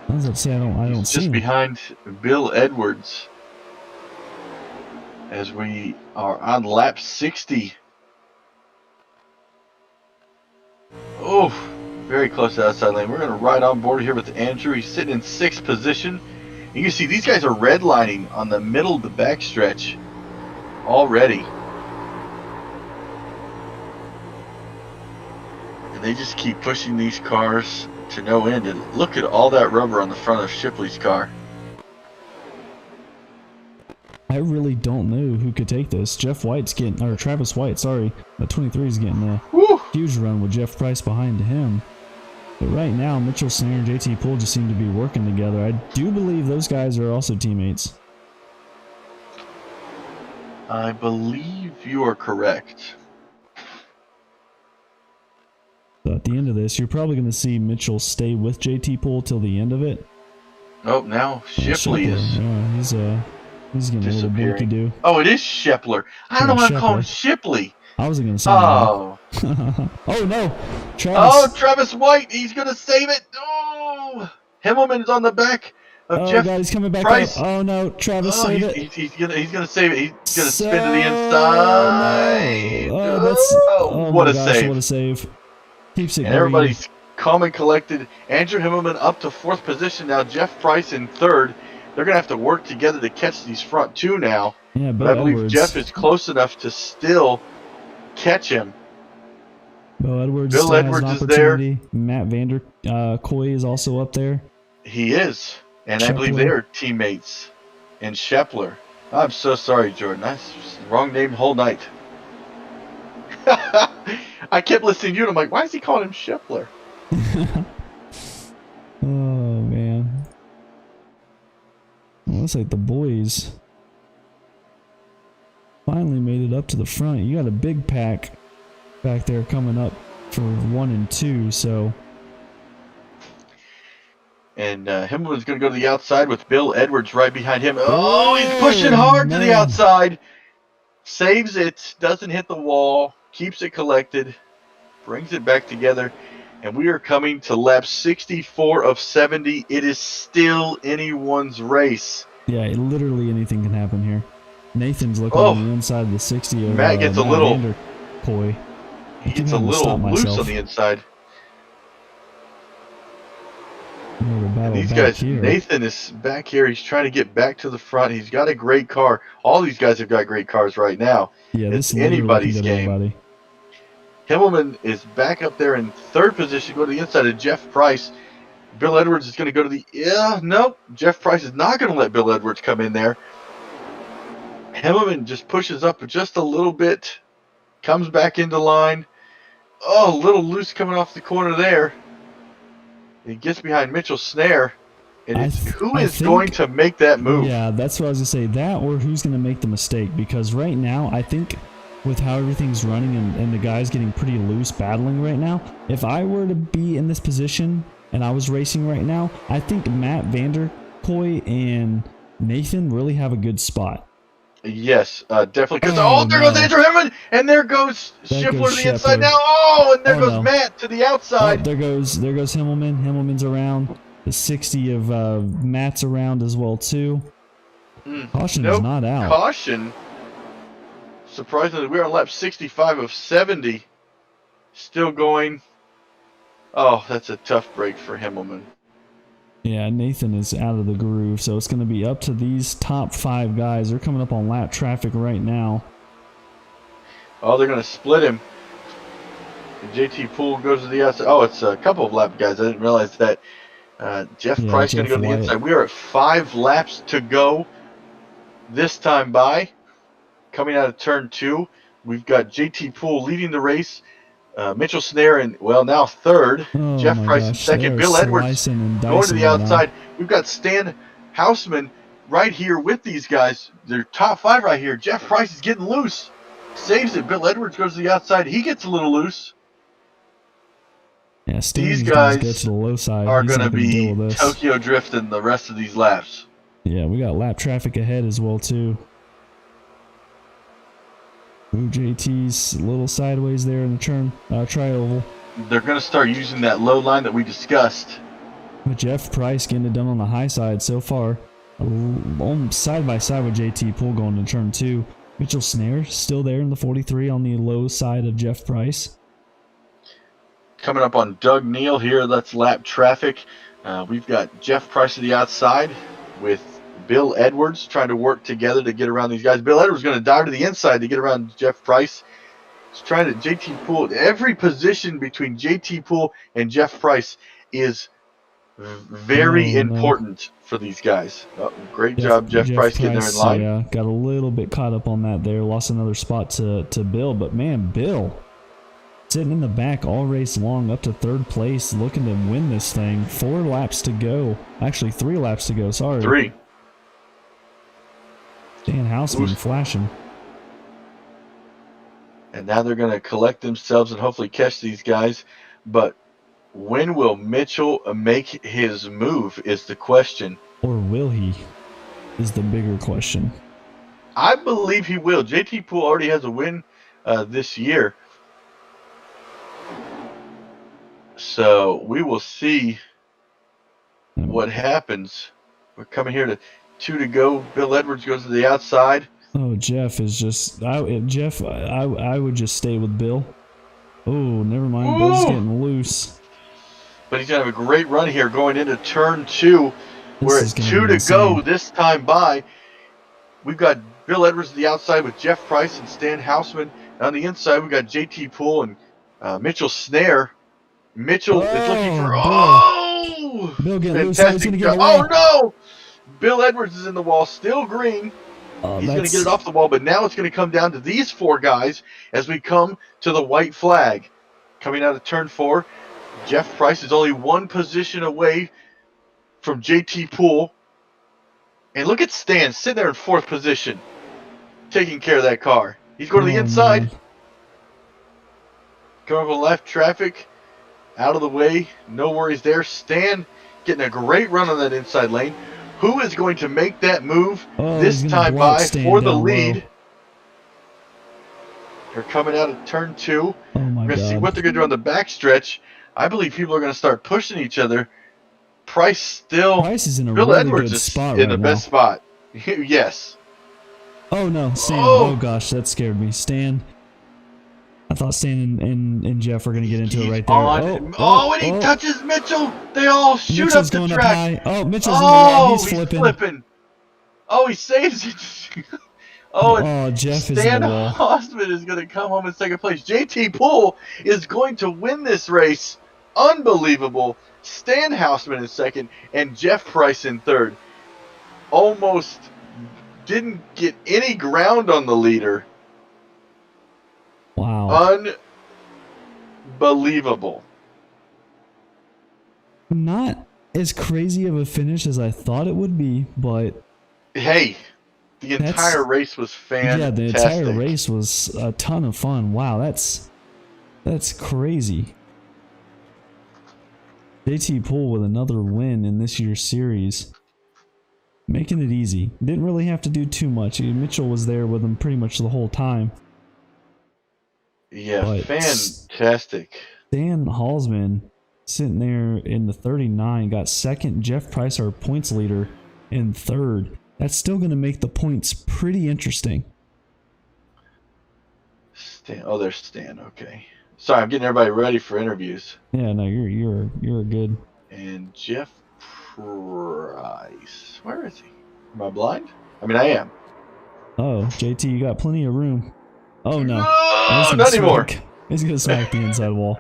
I was about to say, I don't
He's
see
just
him.
behind Bill Edwards as we are on lap 60. Oh, very close to the outside lane. We're going to ride on board here with Andrew. He's sitting in 6th position. You can see these guys are redlining on the middle of the backstretch already. And they just keep pushing these cars to no end. And look at all that rubber on the front of Shipley's car.
I really don't know who could take this. Jeff White's getting, or Travis White, sorry. The 23 is getting a
Woo!
huge run with Jeff Price behind him. But right now, Mitchell Snare and JT Poole just seem to be working together. I do believe those guys are also teammates.
I believe you are correct.
So at the end of this, you're probably going to see Mitchell stay with JT Poole till the end of it.
Oh, now Shipley is
Yeah, he's getting a little
disappearing.
do.
Oh, it is Shepler. I don't know why I'm calling him
Shepler.
Shipley.
I wasn't going to say
Oh.
that. Oh, no.
Oh,
Travis.
Travis White. He's going to save it. Oh. Himmelman is on the back of
Oh,
Jeff
God, he's coming back
Price.
up. Oh, no. Travis
Oh,
saved it.
he's gonna save it. He's gonna
So-
spin to the inside.
No. Oh, that's, oh
what
my
a
gosh,
save.
what a save. Keeps it
And
going.
everybody's calm and collected. Andrew Himmelman up to 4th position now. Jeff Price in 3rd. They're gonna have to work together to catch these front 2 now.
Yeah,
But I believe
Edwards.
Jeff is close enough to still catch him.
Bill Edwards
Bill
still
Edwards
has
is
an
there.
opportunity. Matt Vander Coy is also up there.
He is. And I believe
Shepler.
they are teammates. And Shepler. I'm so sorry, Jordan. That's wrong name the whole night. I kept listening to you and I'm like, why is he calling him Shepler?
Oh, man. Well, looks like the boys finally made it up to the front. You got a big pack back there coming up for 1 and 2, so
And Himmelman's going to go to the outside with Bill Edwards right behind him. Oh, he's pushing hard to the outside. Saves it, doesn't hit the wall, keeps it collected, brings it back together. And we are coming to lap 64 of 70. It is still anyone's race.
Yeah, literally anything can happen here. Nathan's looking on the inside of the 60 of
Matt gets a little
Vanderkoy.
He gets a little loose on the inside. And these guys,
here.
Nathan is back here. He's trying to get back to the front. He's got a great car. All these guys have got great cars right now.
Yeah,
it's anybody's game.
Everybody.
Himmelman is back up there in third position, go to the inside of Jeff Price. Bill Edwards is going to go to the... nope. Jeff Price is not going to let Bill Edwards come in there. Himmelman just pushes up just a little bit. Comes back into line. Oh, a little loose coming off the corner there. He gets behind Mitchell Snare. And who is going to make that move?
Yeah, that's what I was going to say. That or who's going to make the mistake. Because right now, I think with how everything's running and the guys getting pretty loose battling right now, if I were to be in this position and I was racing right now, I think Matt Vanderkoy and Nathan really have a good spot.
Yes, definitely. Because there goes Andrew Himmelman, and there goes Schiffler to the inside now. Oh, and there goes Matt to the outside.
Oh, there goes Himmelman. Himmelman's around. The 60 of Matt's around as well too. Caution is not out.
Caution. Surprisingly, we're on lap 65 of 70. Still going. Oh, that's a tough break for Himmelman.
Yeah, Nathan is out of the groove, so it's going to be up to these top 5 guys. They're coming up on lap traffic right now.
Oh, they're going to split him. And JT Poole goes to the outside. Oh, it's a couple of lap guys. I didn't realize that. Jeff Price going to go to the inside. We are at 5 laps to go this time by. Coming out of turn 2, we've got JT Poole leading the race. Mitchell Snare in, now third. Jeff Price in second. Bill Edwards going to the outside. We've got Stan Hausman right here with these guys. They're top 5 right here. Jeff Price is getting loose. Saves it. Bill Edwards goes to the outside. He gets a little loose.
Yeah,
these guys
go to the low side.
are going to be Tokyo drifting the rest of these laps.
Yeah, we got lap traffic ahead as well, too. Ooh, JT's a little sideways there in the turn, tri-oval.
They're going to start using that low line that we discussed.
But Jeff Price getting it done on the high side so far. Side by side with JT Poole going to turn 2. Mitchell Snare still there in the 43 on the low side of Jeff Price.
Coming up on Doug Neal here, that's lap traffic. We've got Jeff Price to the outside with Bill Edwards trying to work together to get around these guys. Bill Edwards is going to dive to the inside to get around Jeff Price. He's trying to JT Poole. Every position between JT Poole and Jeff Price is very important for these guys. Oh, great job, Jeff Price getting there in line.
Yeah, got a little bit caught up on that there. Lost another spot to Bill. But, man, Bill sitting in the back all race long up to third place looking to win this thing. 4 laps to go. Actually, 3 laps to go. Sorry.
3.
Dan Hausman flashing.
And now they're going to collect themselves and hopefully catch these guys. But when will Mitchell make his move is the question.
Or will he is the bigger question.
I believe he will. JT Poole already has a win this year. So we will see what happens. We're coming here to 2 to go. Bill Edwards goes to the outside.
Oh, Jeff is just... I would just stay with Bill. Oh, never mind. Bill's getting loose.
But he's going to have a great run here going into turn 2. We're at 2 to go this time by. We've got Bill Edwards to the outside with Jeff Price and Stan Hausman. On the inside, we've got JT Poole and Mitchell Snare. Mitchell is looking for...
Bill getting loose.
Fantastic job. Oh, no! Bill Edwards is in the wall, still green. He's going to get it off the wall, but now it's going to come down to these 4 guys as we come to the white flag. Coming out of turn 4, Jeff Price is only 1 position away from JT Poole. And look at Stan sitting there in 4th position, taking care of that car. He's going to the inside.
Man.
Coming up on left traffic, out of the way, no worries there. Stan getting a great run on that inside lane. Who is going to make that move this
he's gonna
time
block
by
Stan
for the
down
lead?
low.
They're coming out of turn 2.
Oh my
We're going to see
God.
what they're going to do on the backstretch. I believe people are going to start pushing each other. Price
Is in a
Bill
really
Edwards
good
is
spot
in
right
the
now.
best spot. Yes.
Oh no, Stan.
Oh.
Oh gosh, that scared me. Stan. I thought Stan and Jeff were going to get into it right there.
And he touches Mitchell. They all shoot
Mitchell's
up the
going
track.
up high. Oh, Mitchell's in the wall. He's flipping.
Oh, he saves it. And
Jeff is in
Stan
the wall.
Hausman is going to come home in second place. JT Poole is going to win this race. Unbelievable. Stan Hausman in second and Jeff Price in third. Almost didn't get any ground on the leader.
Wow.
Unbelievable.
Not as crazy of a finish as I thought it would be, but
hey, the entire race was fantastic.
Yeah, the entire race was a ton of fun. Wow, that's crazy. JT Poole with another win in this year's series. Making it easy. Didn't really have to do too much. Mitchell was there with him pretty much the whole time.
Yeah,
but
fantastic.
Stan Hausman sitting there in the 39, got second. Jeff Price, our points leader, in third. That's still going to make the points pretty interesting.
There's Stan. Okay. Sorry, I'm getting everybody ready for interviews.
Yeah, no, you're good.
And Jeff Price, where is he? Am I blind? I mean, I am.
Oh, JT, you got plenty of room. Oh no,
not anymore.
He's gonna smack the inside wall.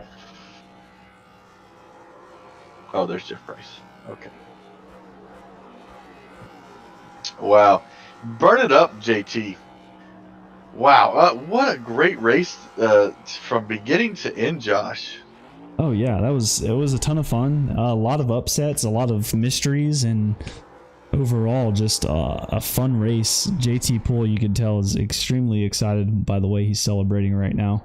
Oh, there's Jeff Price. Okay. Wow. Burn it up, JT. Wow. What a great race from beginning to end, Josh.
Oh yeah, it was a ton of fun. A lot of upsets, a lot of mysteries, and overall just a fun race. JT Poole, you can tell, is extremely excited by the way he's celebrating right now.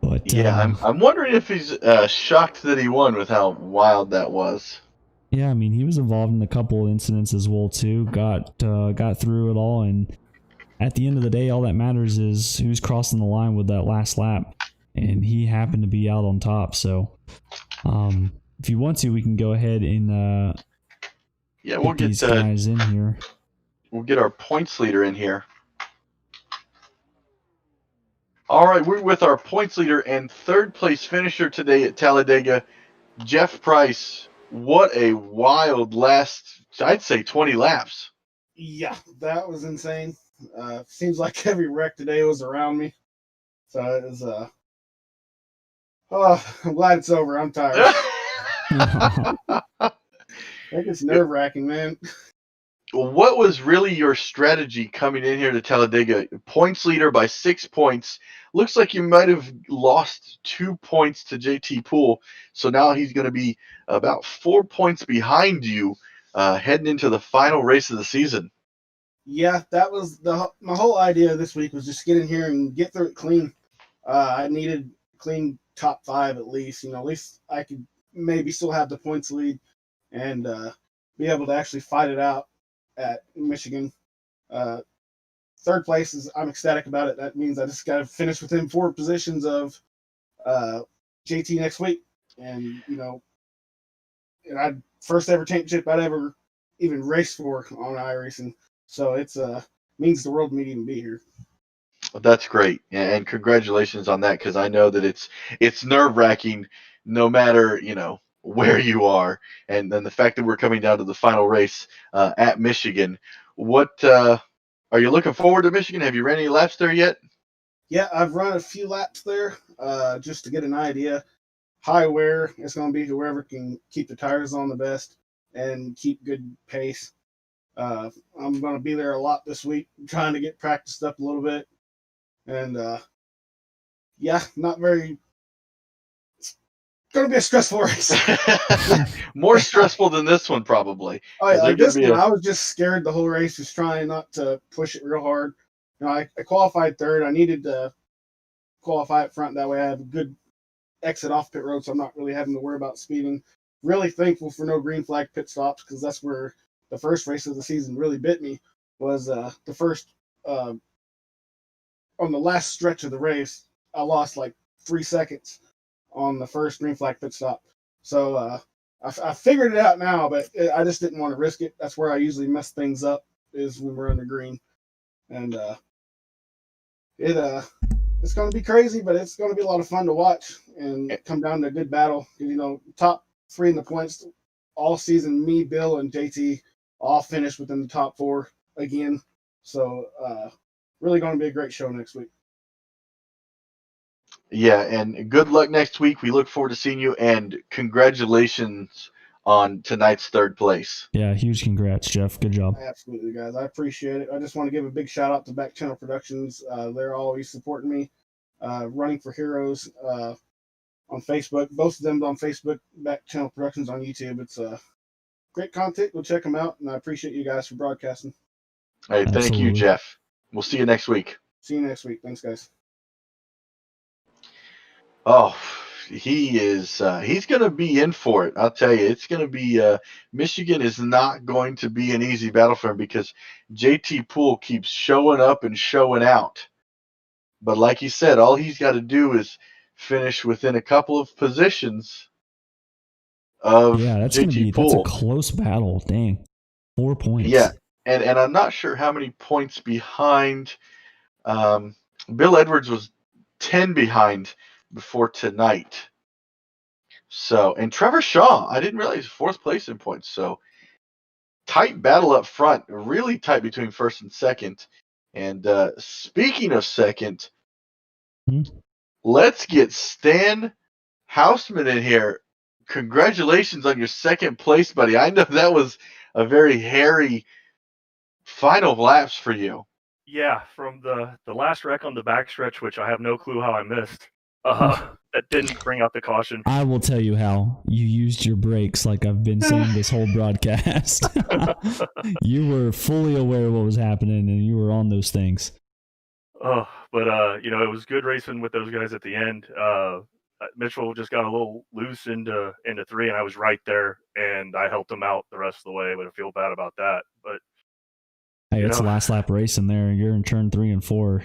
But
yeah, I'm wondering if he's shocked that he won with how wild that was.
Yeah, I mean, he was involved in a couple of incidents as well too. Got through it all, and at the end of the day, all that matters is who's crossing the line with that last lap, and he happened to be out on top. So, if you want to, we can go ahead and
we'll get
these guys in here.
We'll get our points leader in here. All right, we're with our points leader and third place finisher today at Talladega, Jeff Price. What a wild last, I'd say 20 laps.
Yeah, that was insane. Seems like every wreck today was around me. So it was, I'm glad it's over. I'm tired. I think it's nerve-wracking, man.
What was really your strategy coming in here to Talladega? Points leader by 6 points. Looks like you might have lost 2 points to JT Poole. So now he's going to be about 4 points behind you heading into the final race of the season.
Yeah, that was my whole idea this week was just get in here and get through it clean. I needed clean top 5 at least. At least I could maybe still have the points lead and be able to actually fight it out at Michigan. Third place I'm ecstatic about it. That means I just got to finish within 4 positions of JT next week. And, and I first ever championship I'd ever even raced for on iRacing. So it's means the world to me to even be here.
Well, that's great, and congratulations on that, because I know that it's nerve-wracking no matter where you are, and then the fact that we're coming down to the final race at Michigan. What are you looking forward to Michigan? Have you ran any laps there yet?
Yeah, I've run a few laps there just to get an idea. High wear, it's going to be whoever can keep the tires on the best and keep good pace. I'm going to be there a lot this week, trying to get practiced up a little bit. And, not very... It's going to be a stressful race.
More stressful than this one, probably.
Oh, yeah, like this one, I was just scared the whole race, just trying not to push it real hard. I qualified third. I needed to qualify up front. That way I have a good exit off pit road, so I'm not really having to worry about speeding. Really thankful for no green flag pit stops, because that's where the first race of the season really bit me. Was the first on the last stretch of the race, I lost like 3 seconds on the first green flag pit stop. So I figured it out now, but I just didn't want to risk it. That's where I usually mess things up, is when we're under green, and it's going to be crazy, but it's going to be a lot of fun to watch and come down to a good battle. Top 3 in the points all season. Me, Bill, and JT all finished within the top 4 again. So really going to be a great show next week.
Yeah, and good luck next week. We look forward to seeing you, and congratulations on tonight's 3rd place.
Yeah, huge congrats, Jeff. Good job.
Absolutely, guys. I appreciate it. I just want to give a big shout out to Back Channel Productions. They're always supporting me. Running for Heroes on Facebook. Both of them on Facebook. Back Channel Productions on YouTube. It's great content. Go check them out, and I appreciate you guys for broadcasting.
Hey, thank
Absolutely.
you, Jeff. We'll see you next week.
See you next week. Thanks, guys.
Oh, he's going to be in for it. I'll tell you, it's going to be Michigan is not going to be an easy battle for him, because JT Poole keeps showing up and showing out. But like you said, all he's got to do is finish within a couple of positions of
that's
JT Poole.
That's a close battle. Dang, 4 points.
Yeah, and I'm not sure how many points behind. Bill Edwards was 10 behind before tonight. So, and Trevor Shaw, I didn't realize 4th place in points. So, tight battle up front, really tight between 1st and 2nd. And speaking of 2nd, let's get Stan Houseman in here. Congratulations on your 2nd place, buddy. I know that was a very hairy final laps for you.
Yeah, from the last wreck on the backstretch, which I have no clue how I missed. That didn't bring out the caution.
I will tell you how. You used your brakes, like I've been saying this whole broadcast. You were fully aware of what was happening, and you were on those things.
But it was good racing with those guys at the end. Mitchell just got a little loose into 3, and I was right there, and I helped him out the rest of the way. But I feel bad about that. But
hey, it's a last lap race in there. You're in turn 3 and 4.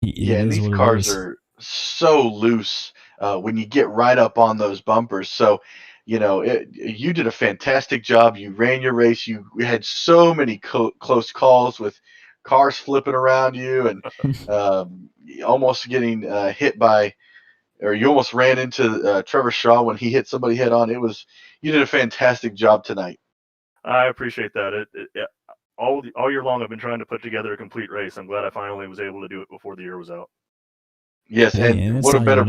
And these cars are so loose when you get right up on those bumpers. So, you did a fantastic job. You ran your race. You had so many close calls with cars flipping around you, and almost getting hit by, or you almost ran into Trevor Shaw when he hit somebody head on. You did a fantastic job tonight.
I appreciate that. All year long, I've been trying to put together a complete race. I'm glad I finally was able to do it before the year was out.
Yes, and what a better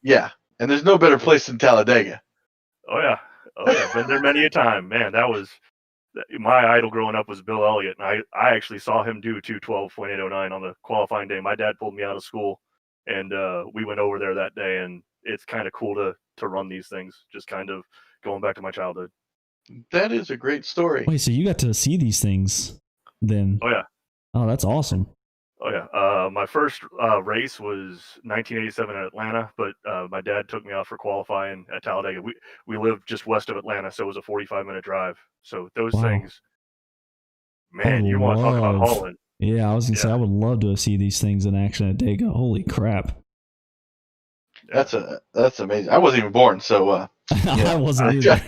yeah, and there's no better place than Talladega.
Oh yeah, been there many a time. Man, that was my idol growing up was Bill Elliott, and I actually saw him do 2:12.809 on the qualifying day. My dad pulled me out of school, and we went over there that day, and it's kind of cool to run these things. Just kind of going back to my childhood.
That is a great story.
Wait, so you got to see these things then?
Oh yeah.
Oh, that's awesome.
Oh yeah. My first race was 1987 in Atlanta, but my dad took me out for qualifying at Talladega. We lived just west of Atlanta, so it was a 45-minute drive. So those things, man, you want to talk about hauling.
Yeah, I was gonna say I would love to see these things in action at Dega. Holy crap!
That's amazing. I wasn't even born, so
I wasn't either.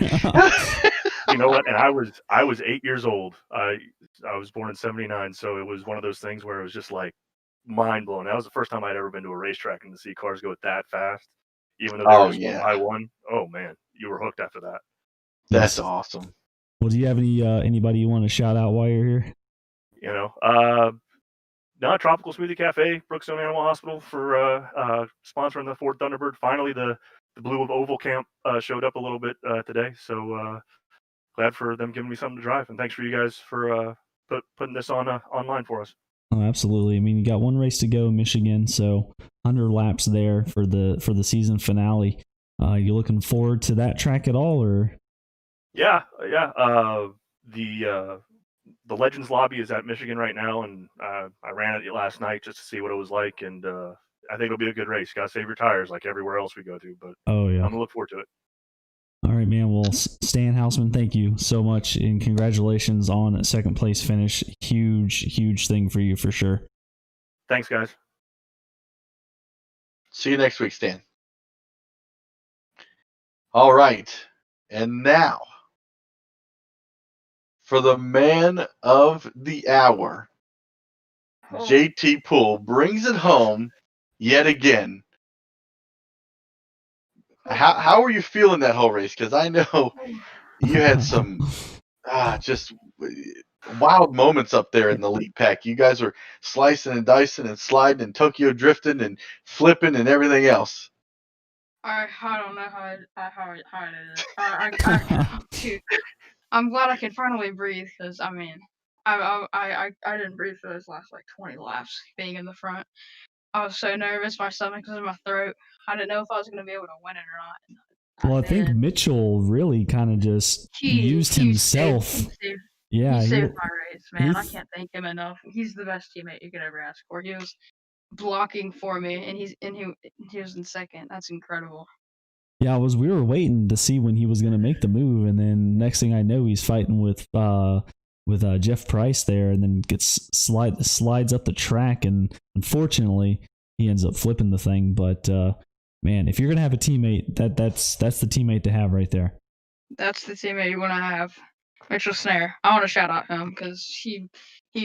You know what? And I was 8 years old. I was born in '79, so it was one of those things where it was just like mind blowing. That was the first time I'd ever been to a racetrack and to see cars go that fast, even though there was I-1. Oh man, you were hooked after that.
That's awesome.
Well, do you have anybody you want to shout out while you're here?
Tropical Smoothie Cafe, Brookstone Animal Hospital for sponsoring the Ford Thunderbird. Finally, the Blue of Oval Camp showed up a little bit today, so glad for them giving me something to drive. And thanks for you guys for putting this on online for us.
Oh, absolutely. I mean, you got one race to go in Michigan, so 100 laps there for the season finale. You looking forward to that track at all, or?
Yeah. The Legends Lobby is at Michigan right now, and I ran it last night just to see what it was like, and I think it'll be a good race. Got to save your tires like everywhere else we go to, but
Oh yeah.
I'm gonna look forward to it.
All right, man. Well, Stan Houseman, thank you so much, and congratulations on a second place finish. Huge thing for you for sure.
Thanks, guys.
See you next week, Stan. All right. And now, for the man of the hour, JT Poole brings it home yet again. How were you feeling that whole race? Because I know you had some just wild moments up there in the lead pack. You guys were slicing and dicing and sliding and Tokyo drifting and flipping and everything else.
I don't know how it is. I'm glad I can finally breathe because I mean, I didn't breathe for those last like 20 laps being in the front. I was so nervous. My stomach was in my throat. I didn't know if I was going to be able to win it or not.
Well, I think Mitchell really kind of just used himself.
He saved my race, man. I can't thank him enough. He's the best teammate you could ever ask for. He was blocking for me, and he was in second. That's incredible.
Yeah, we were waiting to see when he was going to make the move, and then next thing I know, he's fighting with Jeff Price there, and then slides up the track, and unfortunately, he ends up flipping the thing. But man, if you're gonna have a teammate, that's the teammate to have right there.
That's the teammate you want to have. Mitchell Snare. I want to shout out him because he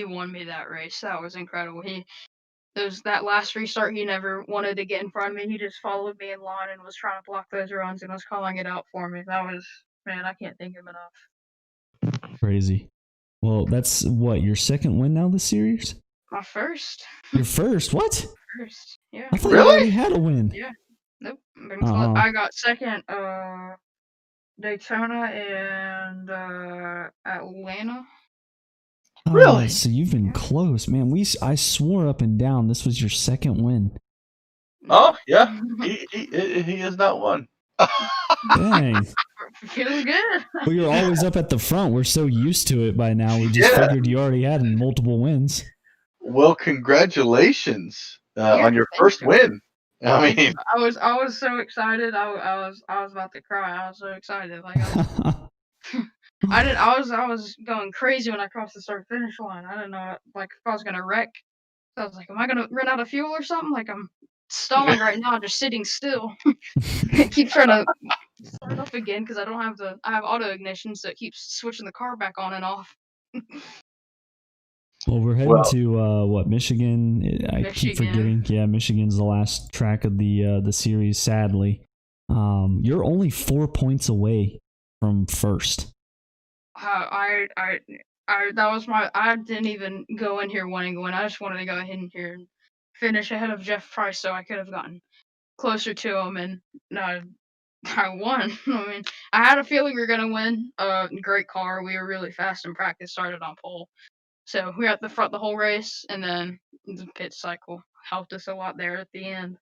won me that race. That was incredible. That last restart, he never wanted to get in front of me. He just followed me in line and was trying to block those runs and was calling it out for me. That was, man, I can't thank him enough.
Crazy. Well, that's what, your second win now this series?
My first.
Your first? What?
First, yeah.
I thought you already had a win.
Yeah. Nope. I got second Daytona and Atlanta.
Really?
So you've been close, man. I swore up and down this was your second win.
Oh yeah, he has not won.
Dang.
Feels good.
Well, you're always up at the front. We're so used to it by now. We just figured you already had multiple wins.
Well, congratulations on your first win. I mean,
I was so excited. I was about to cry. I was so excited. Like I was going crazy when I crossed the start finish line. I didn't know like if I was gonna wreck. I was like, am I gonna run out of fuel or something? Like I'm stalling right now, just sitting still. I keep trying to start up again because I have auto ignition, so it keeps switching the car back on and off.
Well, we're heading to Michigan. I keep forgetting. Yeah, Michigan's the last track of the series. Sadly, you're only 4 points away from first.
I didn't even go in here wanting to win. I just wanted to go in here and finish ahead of Jeff Price so I could have gotten closer to him, and I won. I mean, I had a feeling we were gonna win. Great car. We were really fast in practice. Started on pole, so we were at the front the whole race, and then the pit cycle helped us a lot there at the end.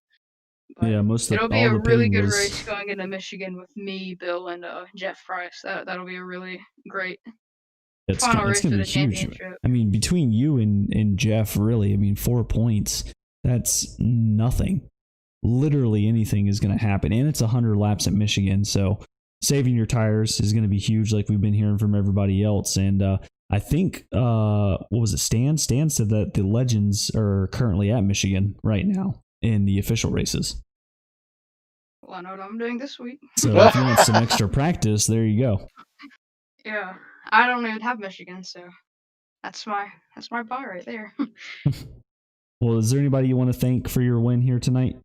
But
yeah,
it'll be a really good race going into Michigan with me, Bill, and Jeff Price. That'll be a really great final race for the championship.
I mean, between you and Jeff, really, I mean, 4 points. That's nothing. Literally anything is going to happen, and it's 100 laps at Michigan, so saving your tires is going to be huge, like we've been hearing from everybody else. And I think what was it? Stan said that the Legends are currently at Michigan right now in the official races.
Well, I know what I'm doing this week.
So if you want some extra practice, there you go.
Yeah, I don't even have Michigan, so that's my buy right there.
Well, is there anybody you want to thank for your win here tonight?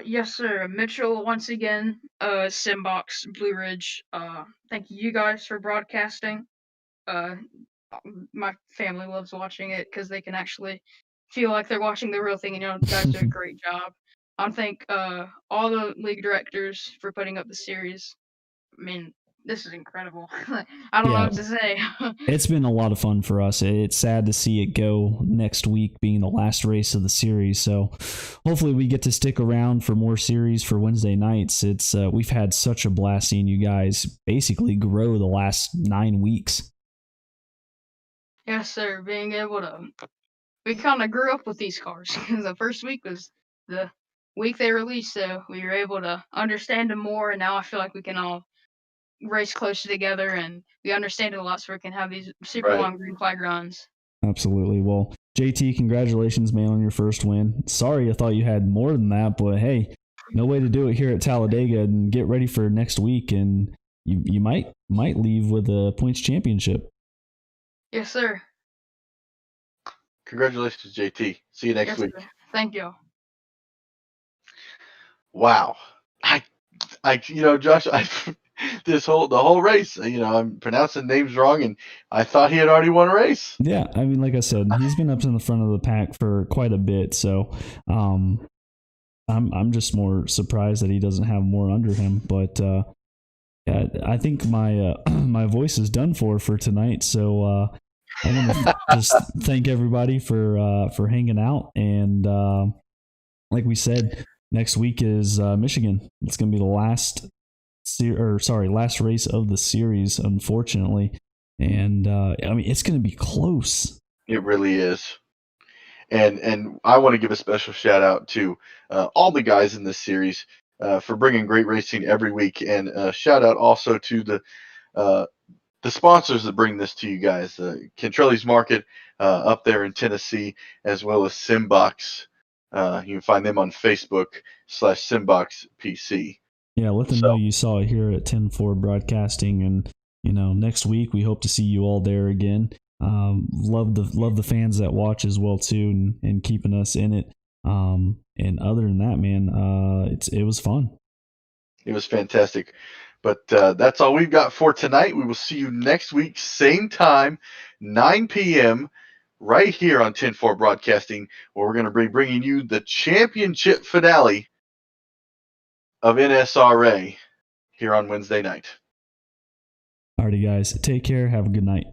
Yes, sir. Mitchell, once again, Simbox, Blue Ridge. Thank you guys for broadcasting. My family loves watching it because they can actually feel like they're watching the real thing, and you guys do a great job. I thank all the league directors for putting up the series. I mean, this is incredible. I don't know what to say.
It's been a lot of fun for us. It's sad to see it go next week being the last race of the series. So hopefully we get to stick around for more series for Wednesday nights. It's we've had such a blast seeing you guys basically grow the last 9 weeks.
Yes, sir. Being able to, we kind of grew up with these cars. The first week was the week they released, so we were able to understand them more, and now I feel like we can all race closer together, and we understand it a lot, so we can have these super
Right.
long green flag runs.
Absolutely. Well, JT, congratulations, man, on your first win. Sorry, I thought you had more than that, but hey, no way to do it here at Talladega. And get ready for next week, and you might leave with a points championship.
Yes, sir.
Congratulations, JT. See you next
Yes,
week.
sir. Thank you.
Wow. Josh, the whole race, I'm pronouncing names wrong, and I thought he had already won a race.
Yeah, I mean, like I said, he's been up in the front of the pack for quite a bit, so I'm just more surprised that he doesn't have more under him. But yeah, I think my my voice is done for tonight. So I want to just thank everybody for hanging out, and like we said, next week is Michigan. It's going to be the last race of the series, unfortunately. And I mean, it's going to be close.
It really is. And I want to give a special shout out to all the guys in this series for bringing great racing every week, and shout out also to the sponsors that bring this to you guys. Kentrelli's Market up there in Tennessee, as well as Simbox. You can find them on Facebook/SimboxPC.
Yeah, let them know you saw it here at 10-4 Broadcasting, and next week we hope to see you all there again. Love the fans that watch as well too, and keeping us in it. And other than that, man, it was fun.
It was fantastic. But that's all we've got for tonight. We will see you next week, same time, 9 p.m., right here on 10-4 Broadcasting, where we're going to be bringing you the championship finale of NSRA here on Wednesday night.
Alrighty, guys. Take care. Have a good night.